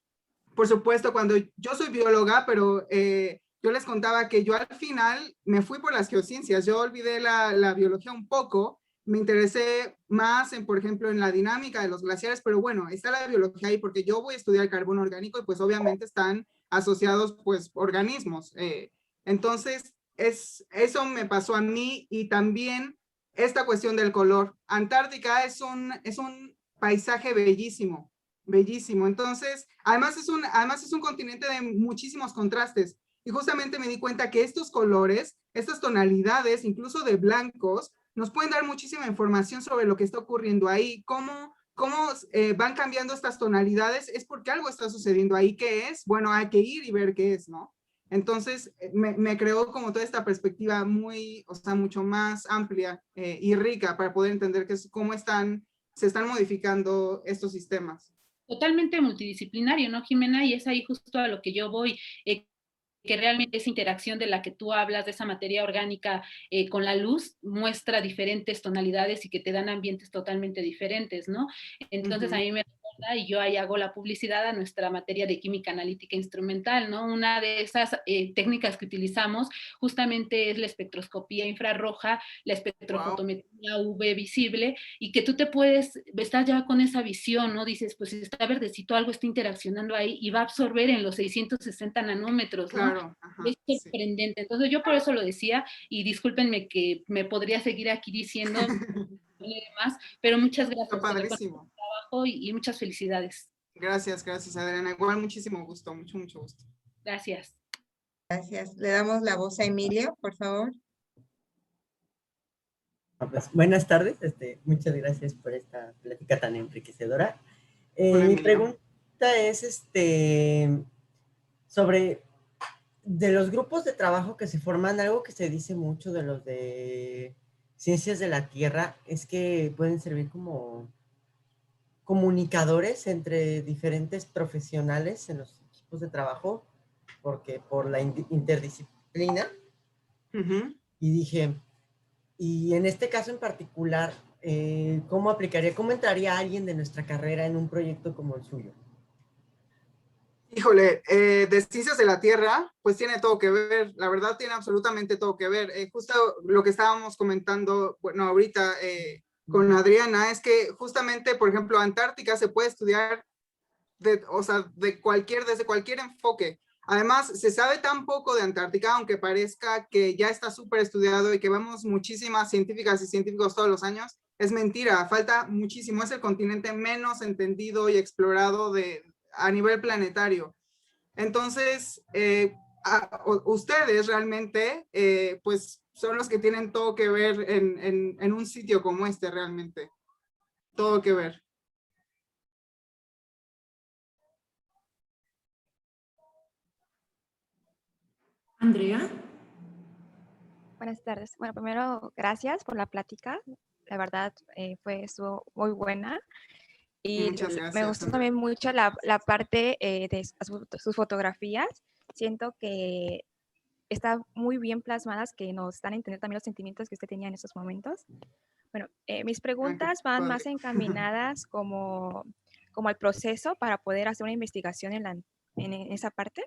por supuesto, cuando yo soy bióloga, pero yo les contaba que yo al final me fui por las geociencias. Yo olvidé la biología un poco, me interesé más en, por ejemplo, en la dinámica de los glaciares, pero bueno, está la biología ahí porque yo voy a estudiar carbono orgánico y pues obviamente están asociados pues organismos. Entonces, eso me pasó a mí y también esta cuestión del color. Antártica es un paisaje bellísimo, bellísimo. Entonces, además es un continente de muchísimos contrastes. Y justamente me di cuenta que estos colores, estas tonalidades, incluso de blancos, nos pueden dar muchísima información sobre lo que está ocurriendo ahí, cómo van cambiando estas tonalidades, es porque algo está sucediendo ahí. ¿Qué es? Bueno, hay que ir y ver qué es, ¿no? Entonces, me creó como toda esta perspectiva muy, o sea, mucho más amplia y rica para poder entender cómo se están modificando estos sistemas. Totalmente multidisciplinario, ¿no, Jimena? Y es ahí justo a lo que yo voy. Que realmente esa interacción de la que tú hablas, de esa materia orgánica con la luz, muestra diferentes tonalidades y que te dan ambientes totalmente diferentes, ¿no? Entonces a mí me recuerda, y yo ahí hago la publicidad a nuestra materia de química analítica instrumental, ¿no? Una de esas técnicas que utilizamos justamente es la espectroscopía infrarroja, la espectrofotometría UV visible, y que tú te puedes, estás ya con esa visión, ¿no? Dices, pues está verdecito, algo está interaccionando ahí y va a absorber en los 660 nanómetros, ¿no? Claro, ajá, Es sorprendente. Sí. Entonces yo por eso lo decía, y discúlpenme que me podría seguir aquí diciendo más, pero muchas gracias. Está padrísimo. Trabajo y muchas felicidades. Gracias, Adriana. Igual muchísimo gusto, mucho gusto. Gracias. Gracias. Le damos la voz a Emilio, por favor. Pues, buenas tardes, muchas gracias por esta plática tan enriquecedora. Mi pregunta es sobre de los grupos de trabajo que se forman. Algo que se dice mucho de los de ciencias de la Tierra es que pueden servir como comunicadores entre diferentes profesionales en los equipos de trabajo, porque por la interdisciplina. Y dije, y en este caso en particular, ¿cómo entraría alguien de nuestra carrera en un proyecto como el suyo? Híjole, de ciencias de la Tierra, pues tiene todo que ver, la verdad tiene absolutamente todo que ver. Justo lo que estábamos comentando, bueno, ahorita con Adriana, es que justamente, por ejemplo, Antártica se puede estudiar desde cualquier enfoque. Además, se sabe tan poco de Antártica, aunque parezca que ya está súper estudiado y que vemos muchísimas científicas y científicos todos los años. Es mentira, falta muchísimo. Es el continente menos entendido y explorado a nivel planetario. Entonces, ustedes realmente, pues, son los que tienen todo que ver en un sitio como este realmente. Todo que ver. Andrea. Buenas tardes. Bueno, primero, gracias por la plática. La verdad, estuvo muy buena. Y Muchas me gracias, gustó Andrea. también mucho la parte de sus fotografías. Siento que está muy bien plasmadas, que nos dan a entender también los sentimientos que usted tenía en esos momentos. Bueno, mis Ah, qué preguntas van más padre. encaminadas como al proceso para poder hacer una investigación en esa parte.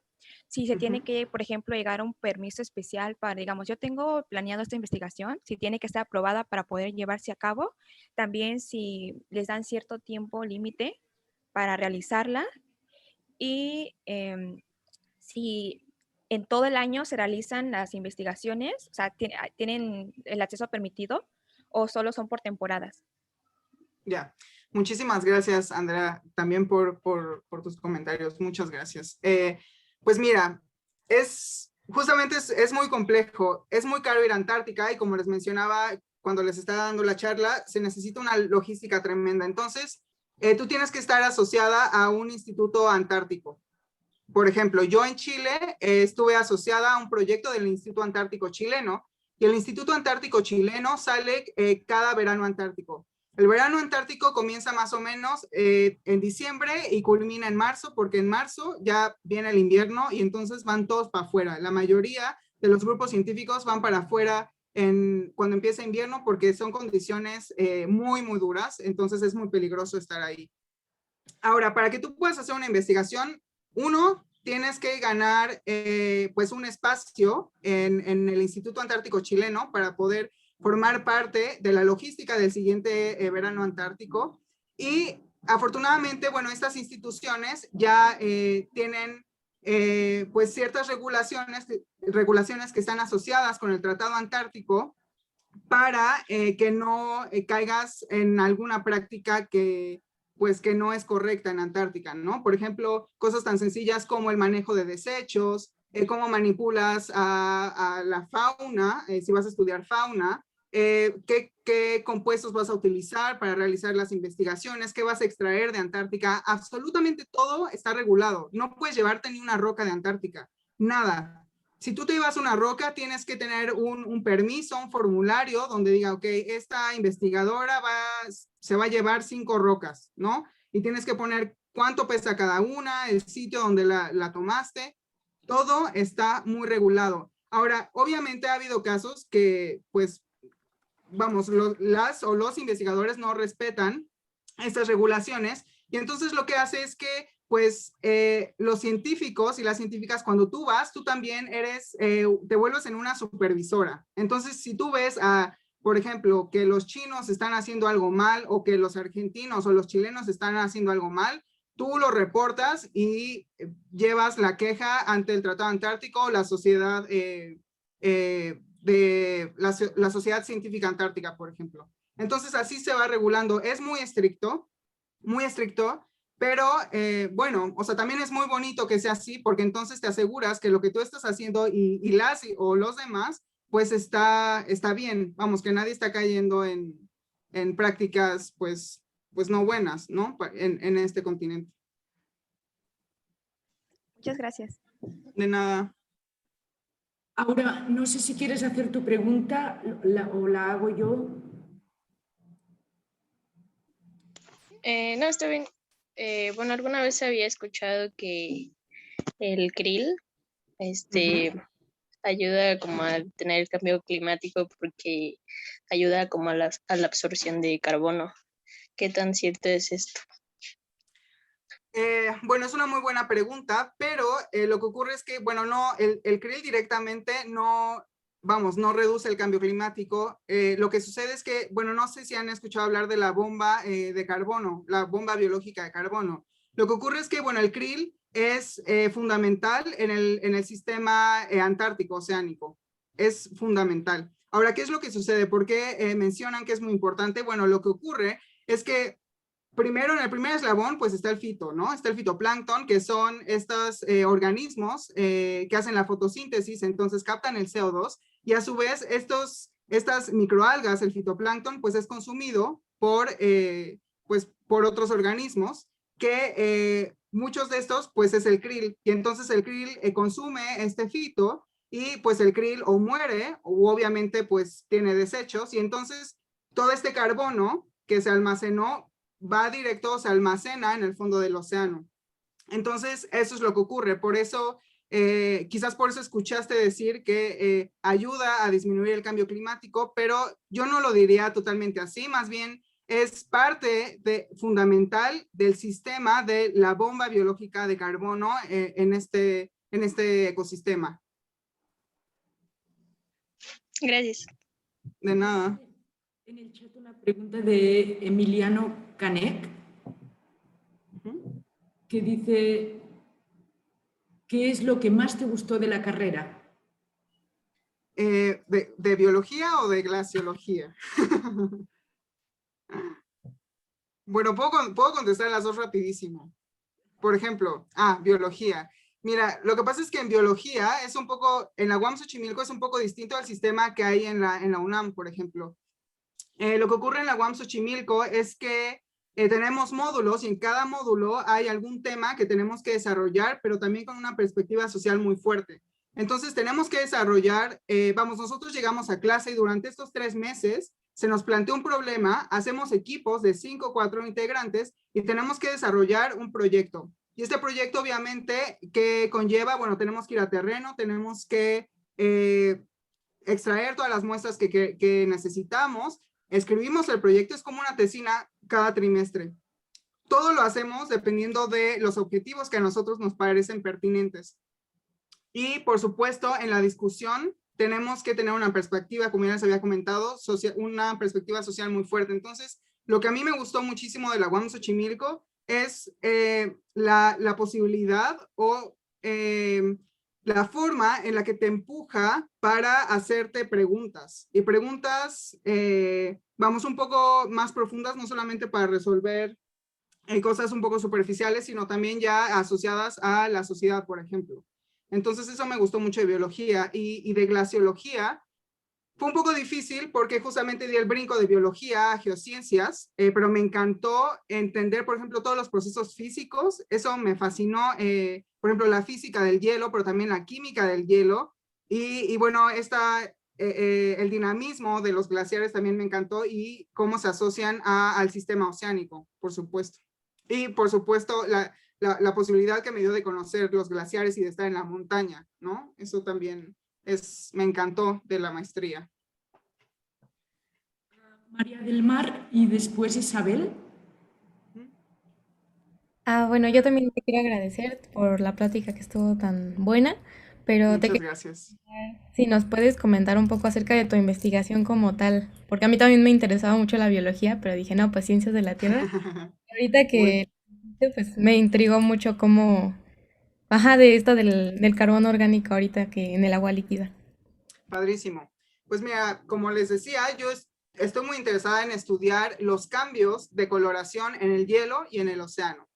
Si se tiene que, por ejemplo, llegar a un permiso especial para, digamos, yo tengo planeado esta investigación, si tiene que estar aprobada para poder llevarse a cabo, también si les dan cierto tiempo límite para realizarla y si en todo el año se realizan las investigaciones, o sea, tienen el acceso permitido o solo son por temporadas. Ya, muchísimas gracias, Andrea, también por tus comentarios. Muchas gracias. Pues mira, justamente es muy complejo, es muy caro ir a Antártica y como les mencionaba cuando les estaba dando la charla, se necesita una logística tremenda. Entonces, tú tienes que estar asociada a un instituto antártico. Por ejemplo, yo en Chile estuve asociada a un proyecto del Instituto Antártico Chileno y el Instituto Antártico Chileno sale cada verano antártico. El verano antártico comienza más o menos en diciembre y culmina en marzo, porque en marzo ya viene el invierno y entonces van todos para afuera. La mayoría de los grupos científicos van para afuera cuando empieza invierno porque son condiciones muy, muy duras, entonces es muy peligroso estar ahí. Ahora, para que tú puedas hacer una investigación, uno, tienes que ganar pues un espacio en el Instituto Antártico Chileno para poder formar parte de la logística del siguiente verano antártico. Y afortunadamente, bueno, estas instituciones ya tienen pues ciertas regulaciones que están asociadas con el Tratado Antártico para que no caigas en alguna práctica que pues que no es correcta en Antártica, ¿no? Por ejemplo, cosas tan sencillas como el manejo de desechos, cómo manipulas a la fauna, si vas a estudiar fauna, qué compuestos vas a utilizar para realizar las investigaciones, qué vas a extraer de Antártica, absolutamente todo está regulado. No puedes llevarte ni una roca de Antártica, nada. Si tú te llevas una roca, tienes que tener un permiso, un formulario donde diga, ok, esta investigadora se va a llevar 5 rocas, ¿no? Y tienes que poner cuánto pesa cada una, el sitio donde la tomaste. Todo está muy regulado. Ahora, obviamente ha habido casos que, pues, vamos, los investigadores no respetan estas regulaciones y entonces lo que hace es que pues los científicos y las científicas cuando tú vas, tú también te vuelves en una supervisora. Entonces si tú ves por ejemplo, que los chinos están haciendo algo mal o que los argentinos o los chilenos están haciendo algo mal, tú lo reportas y llevas la queja ante el Tratado Antártico, la sociedad de la Sociedad Científica Antártica, por ejemplo. Entonces así se va regulando. Es muy estricto, pero bueno, o sea, también es muy bonito que sea así porque entonces te aseguras que lo que tú estás haciendo y o los demás, pues está bien. Vamos, que nadie está cayendo en prácticas, pues no buenas, ¿no? En este continente. Muchas gracias. De nada. Ahora, no sé si quieres hacer tu pregunta o la hago yo. No, está bien. Bueno, alguna vez había escuchado que el krill ayuda como a tener el cambio climático porque ayuda como a la absorción de carbono. ¿Qué tan cierto es esto? Bueno, es una muy buena pregunta, pero lo que ocurre es que, bueno, no, el krill directamente no reduce el cambio climático. Lo que sucede es que, bueno, no sé si han escuchado hablar de la bomba de carbono, la bomba biológica de carbono. Lo que ocurre es que, bueno, el krill es fundamental en el sistema antártico oceánico. Es fundamental. Ahora, ¿qué es lo que sucede? ¿Por qué mencionan que es muy importante? Bueno, lo que ocurre es que primero, en el primer eslabón, pues está el fito, ¿no? Está el fitoplancton, que son estos organismos que hacen la fotosíntesis, entonces captan el CO2, y a su vez estas microalgas, el fitoplancton, pues es consumido por otros organismos, que muchos de estos, pues es el krill, y entonces el krill consume este fito, y pues el krill o muere o obviamente pues tiene desechos y entonces todo este carbono que se almacenó va directo, se almacena en el fondo del océano. Entonces eso es lo que ocurre, por eso quizás por eso escuchaste decir que ayuda a disminuir el cambio climático, pero yo no lo diría totalmente así, más bien es parte fundamental del sistema de la bomba biológica de carbono en este ecosistema. Gracias. De nada. En el chat una pregunta de Emiliano Canek, que dice, ¿qué es lo que más te gustó de la carrera? ¿De biología o de glaciología? Bueno, puedo contestar las dos rapidísimo. Por ejemplo, biología. Mira, lo que pasa es que en biología es un poco, en la UAM Xochimilco es un poco distinto al sistema que hay en la UNAM, por ejemplo. Lo que ocurre en la UAM Xochimilco es que tenemos módulos y en cada módulo hay algún tema que tenemos que desarrollar, pero también con una perspectiva social muy fuerte. Entonces tenemos que desarrollar, nosotros llegamos a clase y durante estos 3 meses se nos plantea un problema, hacemos equipos de 5 o 4 integrantes y tenemos que desarrollar un proyecto. Y este proyecto obviamente que conlleva, bueno, tenemos que ir a terreno, tenemos que extraer todas las muestras que necesitamos, escribimos el proyecto, es como una tesina cada trimestre. Todo lo hacemos dependiendo de los objetivos que a nosotros nos parecen pertinentes. Y por supuesto, en la discusión tenemos que tener una perspectiva, como ya les había comentado, una perspectiva social muy fuerte. Entonces, lo que a mí me gustó muchísimo de la UAM Xochimilco es la posibilidad o la forma en la que te empuja para hacerte preguntas. Y preguntas, un poco más profundas, no solamente para resolver cosas un poco superficiales, sino también ya asociadas a la sociedad, por ejemplo. Entonces eso me gustó mucho de biología y de glaciología. Fue un poco difícil porque justamente di el brinco de biología a geociencias, pero me encantó entender, por ejemplo, todos los procesos físicos. Eso me fascinó, por ejemplo, la física del hielo, pero también la química del hielo. Y bueno, el dinamismo de los glaciares también me encantó y cómo se asocian al sistema oceánico, por supuesto. Y por supuesto, la posibilidad que me dio de conocer los glaciares y de estar en la montaña, ¿no? Eso también me encantó de la maestría. María del Mar y después Isabel. Bueno, yo también te quiero agradecer por la plática que estuvo tan buena, pero Muchas gracias. Si nos puedes comentar un poco acerca de tu investigación como tal, porque a mí también me interesaba mucho la biología, pero dije, no, pues ciencias de la Tierra. Ahorita que pues me intrigó mucho cómo, de esto del carbono orgánico ahorita que en el agua líquida. Padrísimo. Pues mira, como les decía, yo estoy muy interesada en estudiar los cambios de coloración en el hielo y en el océano.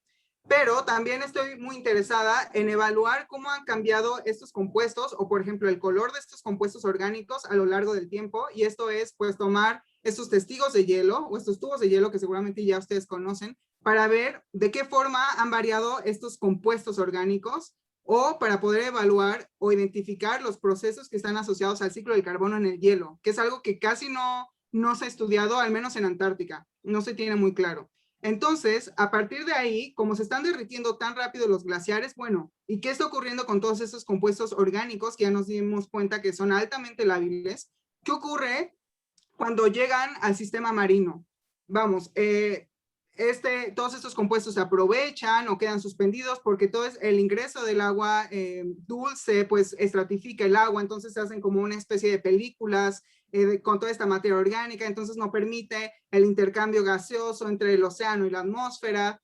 Pero también estoy muy interesada en evaluar cómo han cambiado estos compuestos o, por ejemplo, el color de estos compuestos orgánicos a lo largo del tiempo. Y esto es, pues, tomar estos testigos de hielo o estos tubos de hielo que seguramente ya ustedes conocen para ver de qué forma han variado estos compuestos orgánicos o para poder evaluar o identificar los procesos que están asociados al ciclo del carbono en el hielo, que es algo que casi no se ha estudiado, al menos en Antártica, no se tiene muy claro. Entonces, a partir de ahí, como se están derritiendo tan rápido los glaciares, bueno, ¿y qué está ocurriendo con todos esos compuestos orgánicos que ya nos dimos cuenta que son altamente lábiles? ¿Qué ocurre cuando llegan al sistema marino? Todos estos compuestos se aprovechan o quedan suspendidos porque todo el ingreso del agua dulce, pues estratifica el agua, entonces se hacen como una especie de películas con toda esta materia orgánica, entonces no permite el intercambio gaseoso entre el océano y la atmósfera.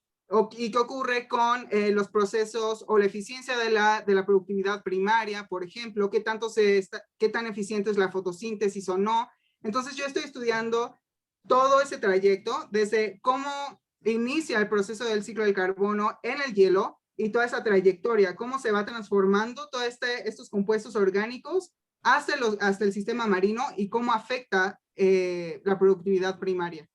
¿Y qué ocurre con los procesos o la eficiencia de la productividad primaria, por ejemplo? ¿Qué tan eficiente es la fotosíntesis o no? Entonces yo estoy estudiando todo ese trayecto, desde cómo inicia el proceso del ciclo del carbono en el hielo y toda esa trayectoria, cómo se va transformando todos estos compuestos orgánicos hasta el sistema marino y cómo afecta la productividad primaria.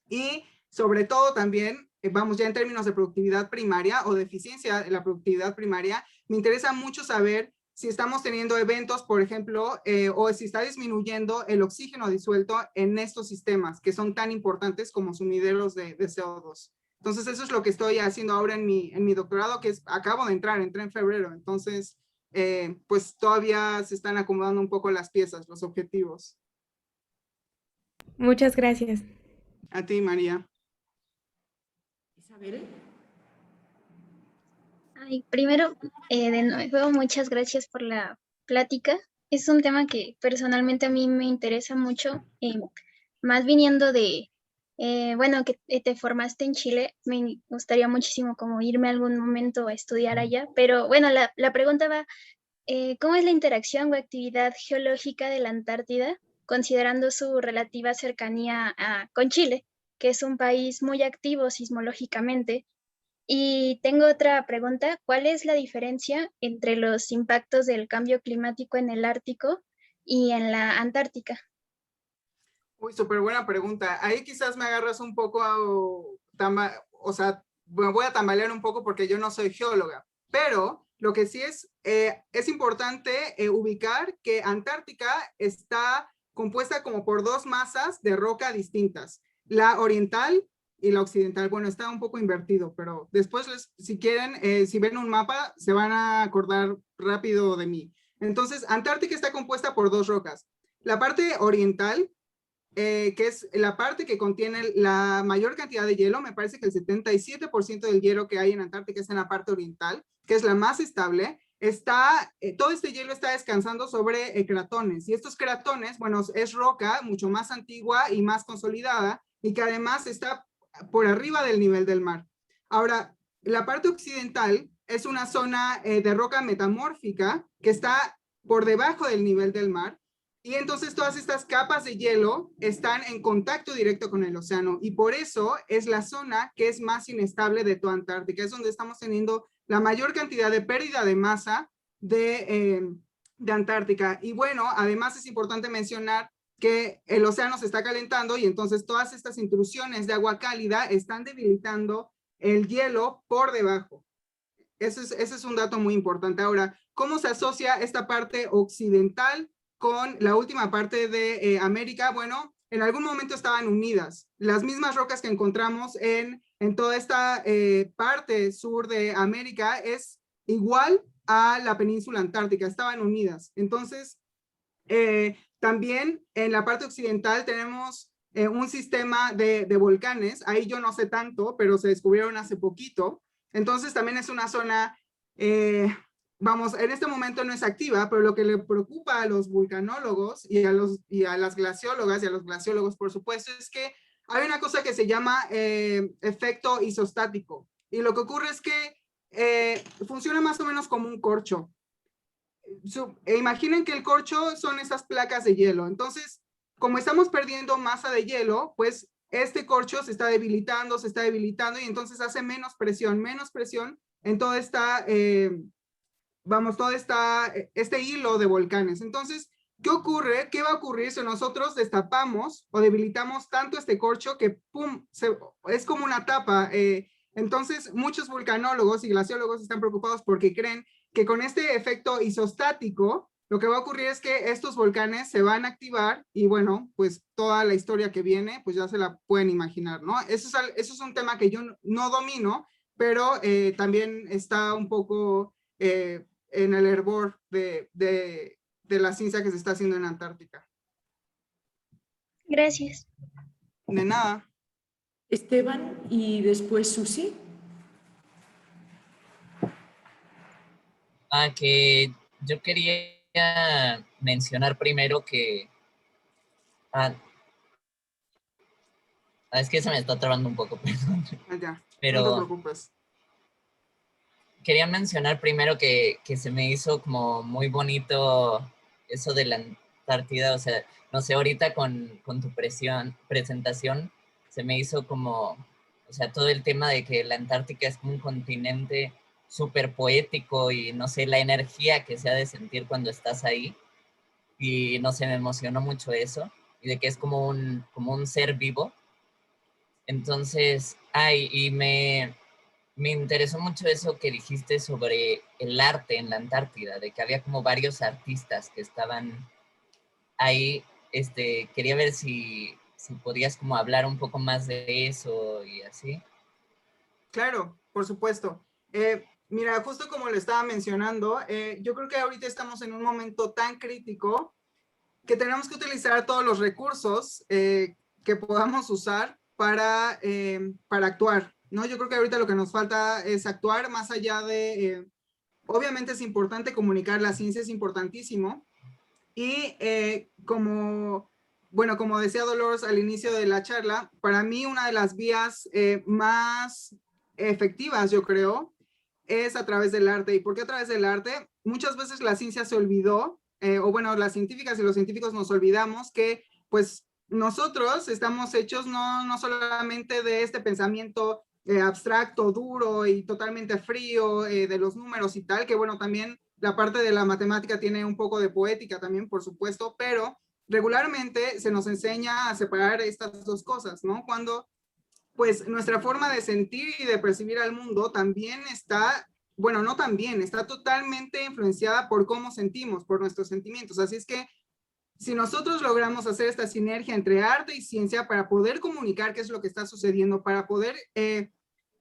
Y sobre todo también, ya en términos de productividad primaria o de eficiencia de la productividad primaria, me interesa mucho saber si estamos teniendo eventos, por ejemplo, o si está disminuyendo el oxígeno disuelto en estos sistemas que son tan importantes como sumideros de CO2. Entonces, eso es lo que estoy haciendo ahora en mi doctorado, que acabo de entrar, entré en febrero. Entonces, pues todavía se están acomodando un poco las piezas, los objetivos. Muchas gracias. A ti, María. Isabel. Ay, primero, de nuevo, muchas gracias por la plática. Es un tema que personalmente a mí me interesa mucho, más viniendo de, bueno, que te formaste en Chile, me gustaría muchísimo como irme algún momento a estudiar allá, pero bueno, la pregunta va, ¿cómo es la interacción o actividad geológica de la Antártida, considerando su relativa cercanía con Chile, que es un país muy activo sismológicamente? Y tengo otra pregunta, ¿cuál es la diferencia entre los impactos del cambio climático en el Ártico y en la Antártica? Uy, súper buena pregunta. Ahí quizás me agarras un poco, o sea, me voy a tambalear un poco porque yo no soy geóloga, pero lo que sí es importante ubicar que Antártica está compuesta como por dos masas de roca distintas, la oriental y la occidental. Bueno, está un poco invertido, pero después, si quieren, si ven un mapa, se van a acordar rápido de mí. Entonces, Antártica está compuesta por dos rocas. La parte oriental, que es la parte que contiene la mayor cantidad de hielo, me parece que el 77% del hielo que hay en Antártica está en la parte oriental, que es la más estable. Todo este hielo está descansando sobre cratones, y estos cratones, bueno, es roca mucho más antigua y más consolidada, y que además está por arriba del nivel del mar. Ahora, la parte occidental es una zona de roca metamórfica que está por debajo del nivel del mar, y entonces todas estas capas de hielo están en contacto directo con el océano, y por eso es la zona que es más inestable de toda Antártica. Es donde estamos teniendo la mayor cantidad de pérdida de masa de Antártica. Y bueno, además es importante mencionar que el océano se está calentando, y entonces todas estas intrusiones de agua cálida están debilitando el hielo por debajo. Ese es un dato muy importante. Ahora, ¿cómo se asocia esta parte occidental con la última parte de América? Bueno, en algún momento estaban unidas. Las mismas rocas que encontramos en toda esta parte sur de América es igual a la península antártica, estaban unidas. Entonces, también en la parte occidental tenemos un sistema de volcanes. Ahí yo no sé tanto, pero se descubrieron hace poquito. Entonces también es una zona, vamos, en este momento no es activa, pero lo que le preocupa a los vulcanólogos y a las glaciólogas y a los glaciólogos, por supuesto, es que hay una cosa que se llama efecto isostático. Y lo que ocurre es que funciona más o menos como un corcho. Imaginen que el corcho son esas placas de hielo. Entonces, como estamos perdiendo masa de hielo, pues este corcho se está debilitando, y entonces hace menos presión en toda esta, este hilo de volcanes. Entonces, ¿qué ocurre? ¿Qué va a ocurrir si nosotros destapamos o debilitamos tanto este corcho que, ¡pum!, es como una tapa? Entonces, muchos vulcanólogos y glaciólogos están preocupados porque creen que con este efecto isostático, lo que va a ocurrir es que estos volcanes se van a activar, y bueno, pues toda la historia que viene, pues ya se la pueden imaginar, ¿no? Eso es un tema que yo no domino, pero también está un poco en el hervor de la ciencia que se está haciendo en Antártica. Gracias. De nada. Esteban y después Susi. Que yo quería mencionar primero que... es que se me está trabando un poco, perdón. Ya, pero no te preocupes. Quería mencionar primero que se me hizo como muy bonito eso de la Antártida. O sea, no sé, ahorita con tu presentación se me hizo como, o sea, todo el tema de que la Antártica es como un continente súper poético, y no sé, la energía que se ha de sentir cuando estás ahí, y no sé, me emocionó mucho eso, y de que es como un ser vivo. Entonces, y me me interesó mucho eso que dijiste sobre el arte en la Antártida, de que había como varios artistas que estaban ahí. Quería ver si podías como hablar un poco más de eso y así. Claro, por supuesto. Mira, justo como lo estaba mencionando, yo creo que ahorita estamos en un momento tan crítico que tenemos que utilizar todos los recursos que podamos usar para actuar, ¿no? Yo creo que ahorita lo que nos falta es actuar más allá de, obviamente es importante comunicar, la ciencia es importantísimo, y como decía Dolores al inicio de la charla, para mí una de las vías más efectivas, yo creo, es a través del arte. ¿Y por qué a través del arte? Muchas veces la ciencia se olvidó, o bueno, las científicas y los científicos nos olvidamos que, pues, nosotros estamos hechos no solamente de este pensamiento abstracto, duro y totalmente frío de los números y tal, que bueno, también la parte de la matemática tiene un poco de poética también, por supuesto, pero regularmente se nos enseña a separar estas dos cosas, ¿no? Cuando pues nuestra forma de sentir y de percibir al mundo también está, bueno, no también, está totalmente influenciada por cómo sentimos, por nuestros sentimientos. Así es que si nosotros logramos hacer esta sinergia entre arte y ciencia para poder comunicar qué es lo que está sucediendo, para poder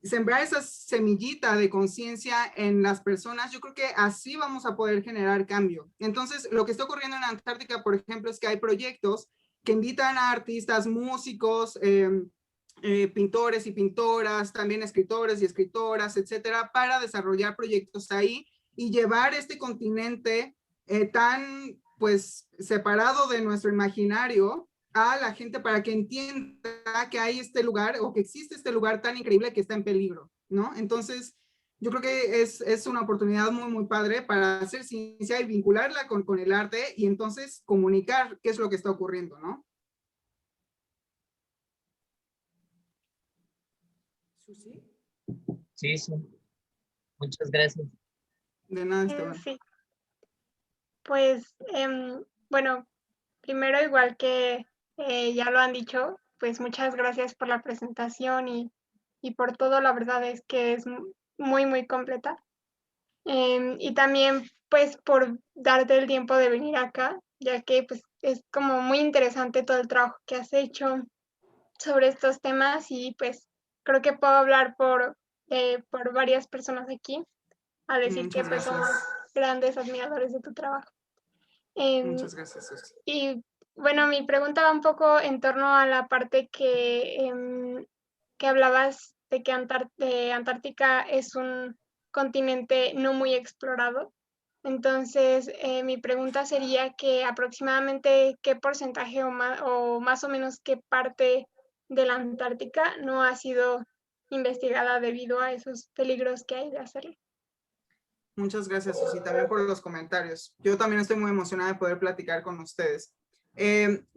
sembrar esa semillita de conciencia en las personas, yo creo que así vamos a poder generar cambio. Entonces, lo que está ocurriendo en Antártica, por ejemplo, es que hay proyectos que invitan a artistas, músicos, pintores y pintoras, también escritores y escritoras, etcétera, para desarrollar proyectos ahí y llevar este continente tan, pues, separado de nuestro imaginario a la gente para que entienda que hay este lugar o que existe este lugar tan increíble que está en peligro, ¿no? Entonces, yo creo que es una oportunidad muy, muy padre para hacer ciencia y vincularla con el arte y entonces comunicar qué es lo que está ocurriendo, ¿no? ¿Susi? Sí, sí. Muchas gracias. De nada, Esteban. Sí. Pues, bueno, primero igual que ya lo han dicho, pues muchas gracias por la presentación y por todo, la verdad es que es muy, muy completa. Y también pues por darte el tiempo de venir acá, ya que pues es como muy interesante todo el trabajo que has hecho sobre estos temas y pues creo que puedo hablar por varias personas aquí a decir que Muchas pues somos gracias. grandes admiradores de tu trabajo. Muchas gracias, Susi. Y bueno, mi pregunta va un poco en torno a la parte que hablabas de que Antártica es un continente no muy explorado. Entonces, mi pregunta sería que aproximadamente qué porcentaje o más o menos qué parte de la Antártica no ha sido investigada debido a esos peligros que hay de hacerlo. Muchas gracias, Susi, también por los comentarios. Yo también estoy muy emocionada de poder platicar con ustedes.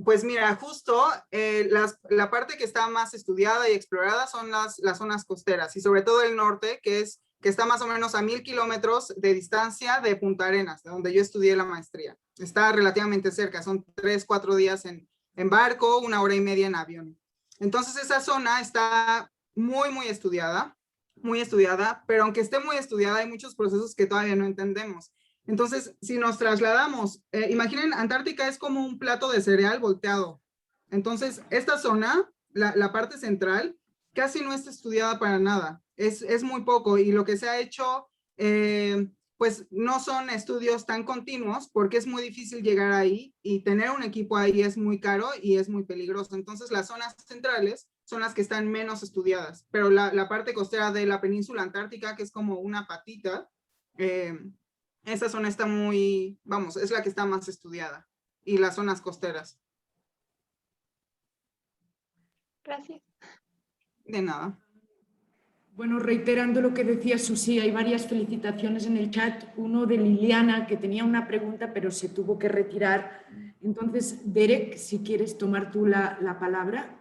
Pues mira, justo la parte que está más estudiada y explorada son las zonas costeras y sobre todo el norte, que está más o menos a 1000 kilómetros de distancia de Punta Arenas, de donde yo estudié la maestría. Está relativamente cerca, son 3-4 días en barco, 1 hora y media en avión. Entonces esa zona está muy, muy estudiada, pero aunque esté muy estudiada, hay muchos procesos que todavía no entendemos. Entonces, si nos trasladamos, imaginen, Antártica es como un plato de cereal volteado. Entonces, esta zona, la parte central, casi no está estudiada para nada. Es muy poco y lo que se ha hecho, pues no son estudios tan continuos porque es muy difícil llegar ahí y tener un equipo ahí es muy caro y es muy peligroso. Entonces, las zonas centrales son las que están menos estudiadas, pero la parte costera de la península antártica, que es como una patita, esa zona está muy, vamos, es la que está más estudiada, y las zonas costeras. Gracias. De nada. Bueno, reiterando lo que decía Susi, hay varias felicitaciones en el chat. Uno de Liliana, que tenía una pregunta, pero se tuvo que retirar. Entonces, Derek, si quieres tomar tú la palabra.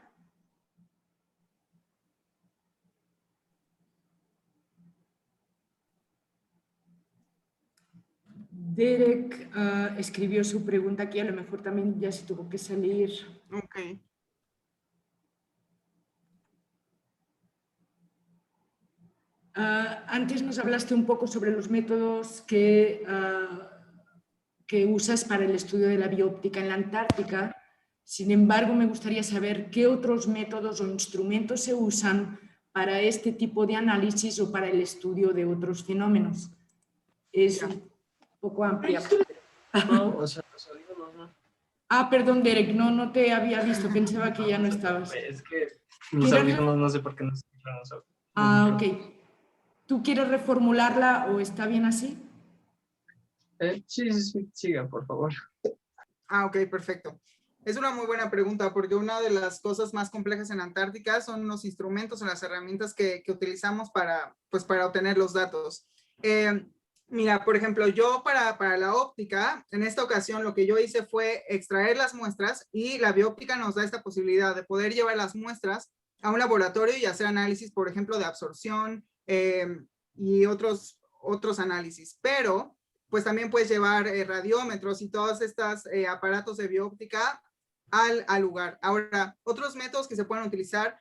Derek escribió su pregunta aquí, a lo mejor también ya se tuvo que salir. Ok. Antes nos hablaste un poco sobre los métodos que usas para el estudio de la bióptica en la Antártica. Sin embargo, me gustaría saber qué otros métodos o instrumentos se usan para este tipo de análisis o para el estudio de otros fenómenos. Es un poco amplia. Perdón, Derek, no te había visto, pensaba que ya no estabas. Es que los audífonos no sé por qué no se escuchan. Ok. ¿Tú quieres reformularla o está bien así? Sí, siga, por favor. Ok, perfecto. Es una muy buena pregunta porque una de las cosas más complejas en Antártica son los instrumentos o las herramientas que utilizamos para obtener los datos. Mira, por ejemplo, yo para la óptica, en esta ocasión lo que yo hice fue extraer las muestras y la bióptica nos da esta posibilidad de poder llevar las muestras a un laboratorio y hacer análisis, por ejemplo, de absorción y otros análisis. Pero, pues también puedes llevar radiómetros y todos estos aparatos de bióptica al lugar. Ahora, otros métodos que se pueden utilizar,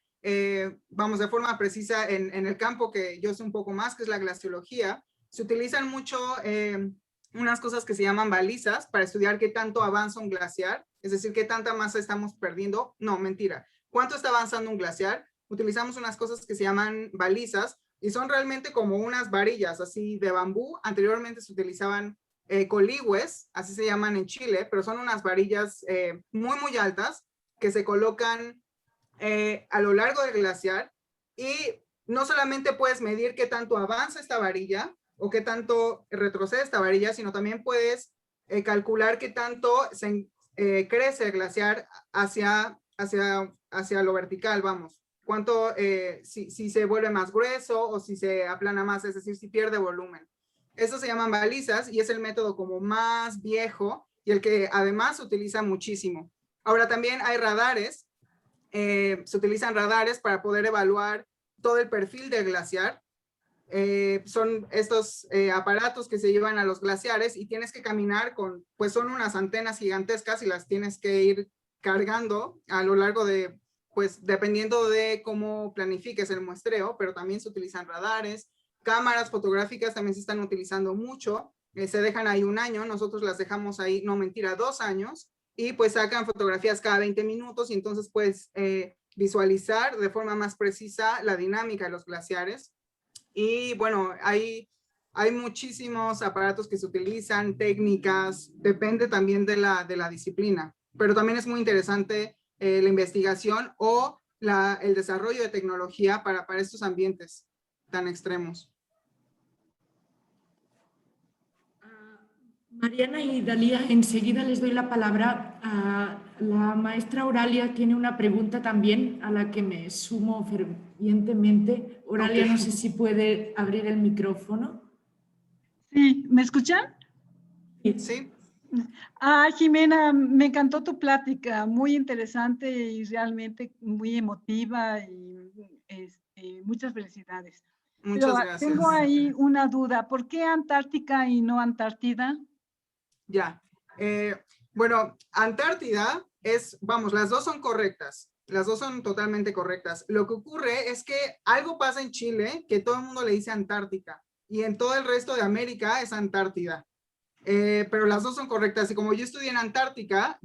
vamos, de forma precisa en el campo que yo sé un poco más, que es la glaciología, se utilizan mucho unas cosas que se llaman balizas para estudiar qué tanto avanza un glaciar, es decir, qué tanta masa estamos perdiendo. No, mentira. ¿Cuánto está avanzando un glaciar? Utilizamos unas cosas que se llaman balizas y son realmente como unas varillas así de bambú. Anteriormente se utilizaban coligües, así se llaman en Chile, pero son unas varillas muy, muy altas que se colocan a lo largo del glaciar y no solamente puedes medir qué tanto avanza esta varilla o qué tanto retrocede esta varilla, sino también puedes calcular qué tanto crece el glaciar hacia lo vertical, vamos. Cuánto, si se vuelve más grueso o si se aplana más, es decir, si pierde volumen. Eso se llaman balizas y es el método como más viejo y el que además se utiliza muchísimo. Ahora también hay radares, se utilizan radares para poder evaluar todo el perfil del glaciar. Son estos aparatos que se llevan a los glaciares y tienes que caminar con, pues son unas antenas gigantescas y las tienes que ir cargando a lo largo de, pues dependiendo de cómo planifiques el muestreo, pero también se utilizan radares, cámaras fotográficas también se están utilizando mucho, se dejan ahí 1 año, nosotros las dejamos ahí, no mentira, 2 años, y pues sacan fotografías cada 20 minutos y entonces puedes visualizar de forma más precisa la dinámica de los glaciares. Y bueno, hay muchísimos aparatos que se utilizan, técnicas, depende también de la disciplina, pero también es muy interesante la investigación o el desarrollo de tecnología para estos ambientes tan extremos. Mariana y Dalía, enseguida les doy la palabra. La maestra Auralia tiene una pregunta también a la que me sumo fervientemente. Auralia, no sé si puede abrir el micrófono. Sí, ¿me escuchan? Sí. Jimena, me encantó tu plática, muy interesante y realmente muy emotiva y muchas felicidades. Muchas gracias. Tengo ahí una duda, ¿por qué Antártica y no Antártida? Ya, bueno, Antártida vamos, las dos son correctas, las dos son totalmente correctas. Lo que ocurre es que algo pasa en Chile que todo el mundo le dice Antártica y en todo el resto de América es Antártida. Pero las dos son correctas y como yo estudié en Antártica,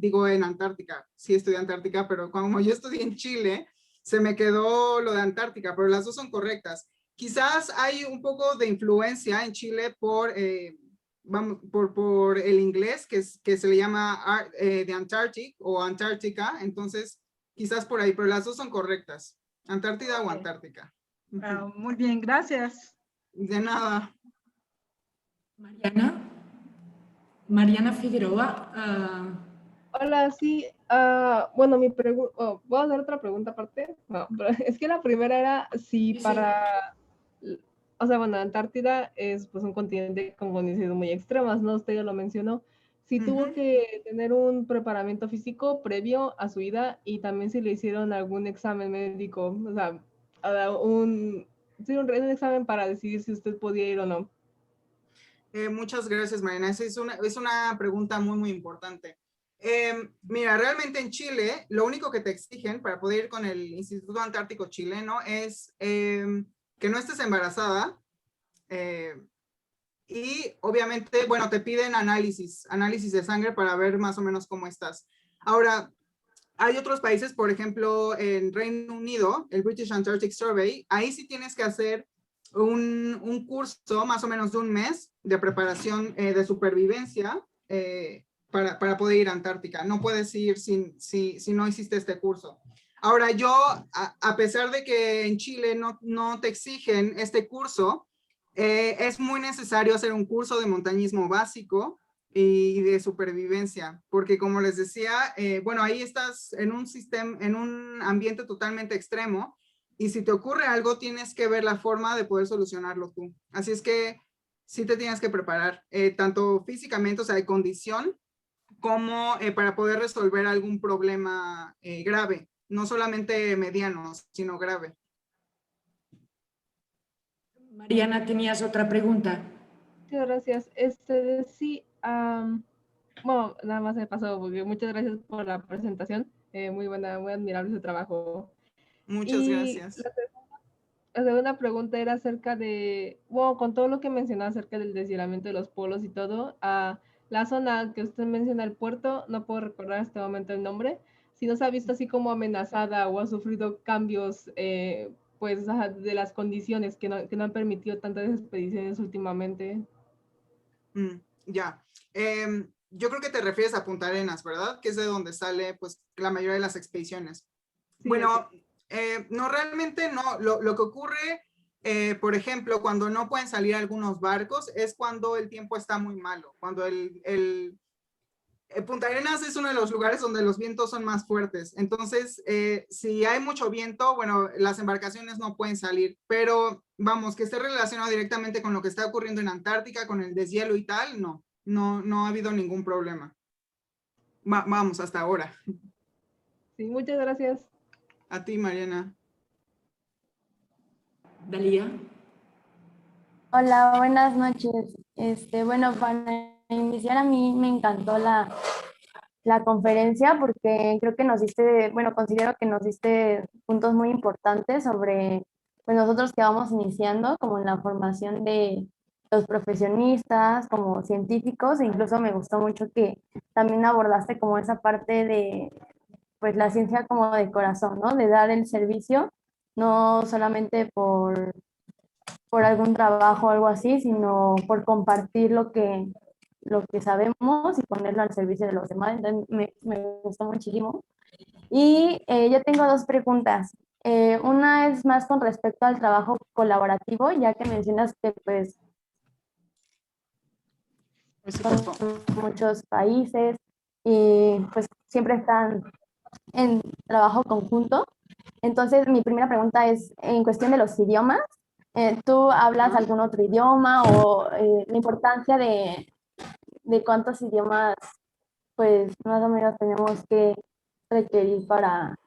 sí estudié Antártica, pero como yo estudié en Chile, se me quedó lo de Antártica, pero las dos son correctas. Quizás hay un poco de influencia en Chile por el inglés que se le llama The Antarctic o Antártica, entonces quizás por ahí, pero las dos son correctas, Antártida o Antártica. Muy bien, gracias. De nada. Mariana Figueroa. Hola, sí. Bueno, mi pregunta, ¿puedo hacer otra pregunta aparte? No, pero es que la primera era si para, o sea, bueno, Antártida es pues un continente con condiciones muy extremas, ¿no? Usted ya lo mencionó. Si tuvo que tener un preparamiento físico previo a su ida y también si le hicieron algún examen médico, o sea, un examen para decidir si usted podía ir o no. Muchas gracias, Mariana. Esa es una pregunta muy, muy importante. Mira, realmente en Chile, lo único que te exigen para poder ir con el Instituto Antártico Chileno es que no estés embarazada. Y obviamente, bueno, te piden análisis de sangre para ver más o menos cómo estás. Ahora, hay otros países, por ejemplo, en Reino Unido, el British Antarctic Survey, ahí sí tienes que hacer un curso más o menos de un mes de preparación de supervivencia para poder ir a Antártica. No puedes ir si no hiciste este curso. Ahora, yo, a pesar de que en Chile no te exigen este curso, es muy necesario hacer un curso de montañismo básico y de supervivencia, porque como les decía, bueno, ahí estás en un ambiente totalmente extremo, y si te ocurre algo, tienes que ver la forma de poder solucionarlo tú. Así es que sí te tienes que preparar, tanto físicamente, o sea, de condición, como para poder resolver algún problema grave, no solamente mediano, sino grave. Mariana, ¿tenías otra pregunta? Muchas gracias. Sí, bueno, nada más me pasó, porque muchas gracias por la presentación. Muy buena, muy admirable su trabajo. Muchas gracias. La segunda pregunta era acerca de, bueno, con todo lo que mencionó acerca del deshielamiento de los polos y todo, la zona que usted menciona, el puerto, no puedo recordar en este momento el nombre, si no se ha visto así como amenazada o ha sufrido cambios pues de las condiciones que no han permitido tantas expediciones últimamente. Ya. Yo creo que te refieres a Punta Arenas, ¿verdad? Que es de donde sale pues la mayoría de las expediciones. Sí, bueno, no, realmente no. Lo que ocurre, por ejemplo, cuando no pueden salir algunos barcos, es cuando el tiempo está muy malo, cuando Punta Arenas es uno de los lugares donde los vientos son más fuertes. Entonces, si hay mucho viento, bueno, las embarcaciones no pueden salir, pero vamos, que esté relacionado directamente con lo que está ocurriendo en Antártica, con el deshielo y tal, no ha habido ningún problema. Vamos, hasta ahora. Sí, muchas gracias. A ti, Mariana. Dalía. Hola, buenas noches. Bueno, para iniciar, a mí me encantó la conferencia porque creo que nos diste, bueno, considero que nos diste puntos muy importantes sobre pues, nosotros que vamos iniciando, como en la formación de los profesionistas, como científicos, e incluso me gustó mucho que también abordaste como esa parte de pues la ciencia como de corazón, ¿no? De dar el servicio, no solamente por algún trabajo o algo así, sino por compartir lo que sabemos y ponerlo al servicio de los demás. Entonces, me gustó muchísimo. Y yo tengo dos preguntas. Una es más con respecto al trabajo colaborativo, ya que mencionas que pues son muchos países y pues siempre están en trabajo conjunto. Entonces, mi primera pregunta es en cuestión de los idiomas. ¿Tú hablas algún otro idioma o la importancia de cuántos idiomas pues más o menos tenemos que requerir para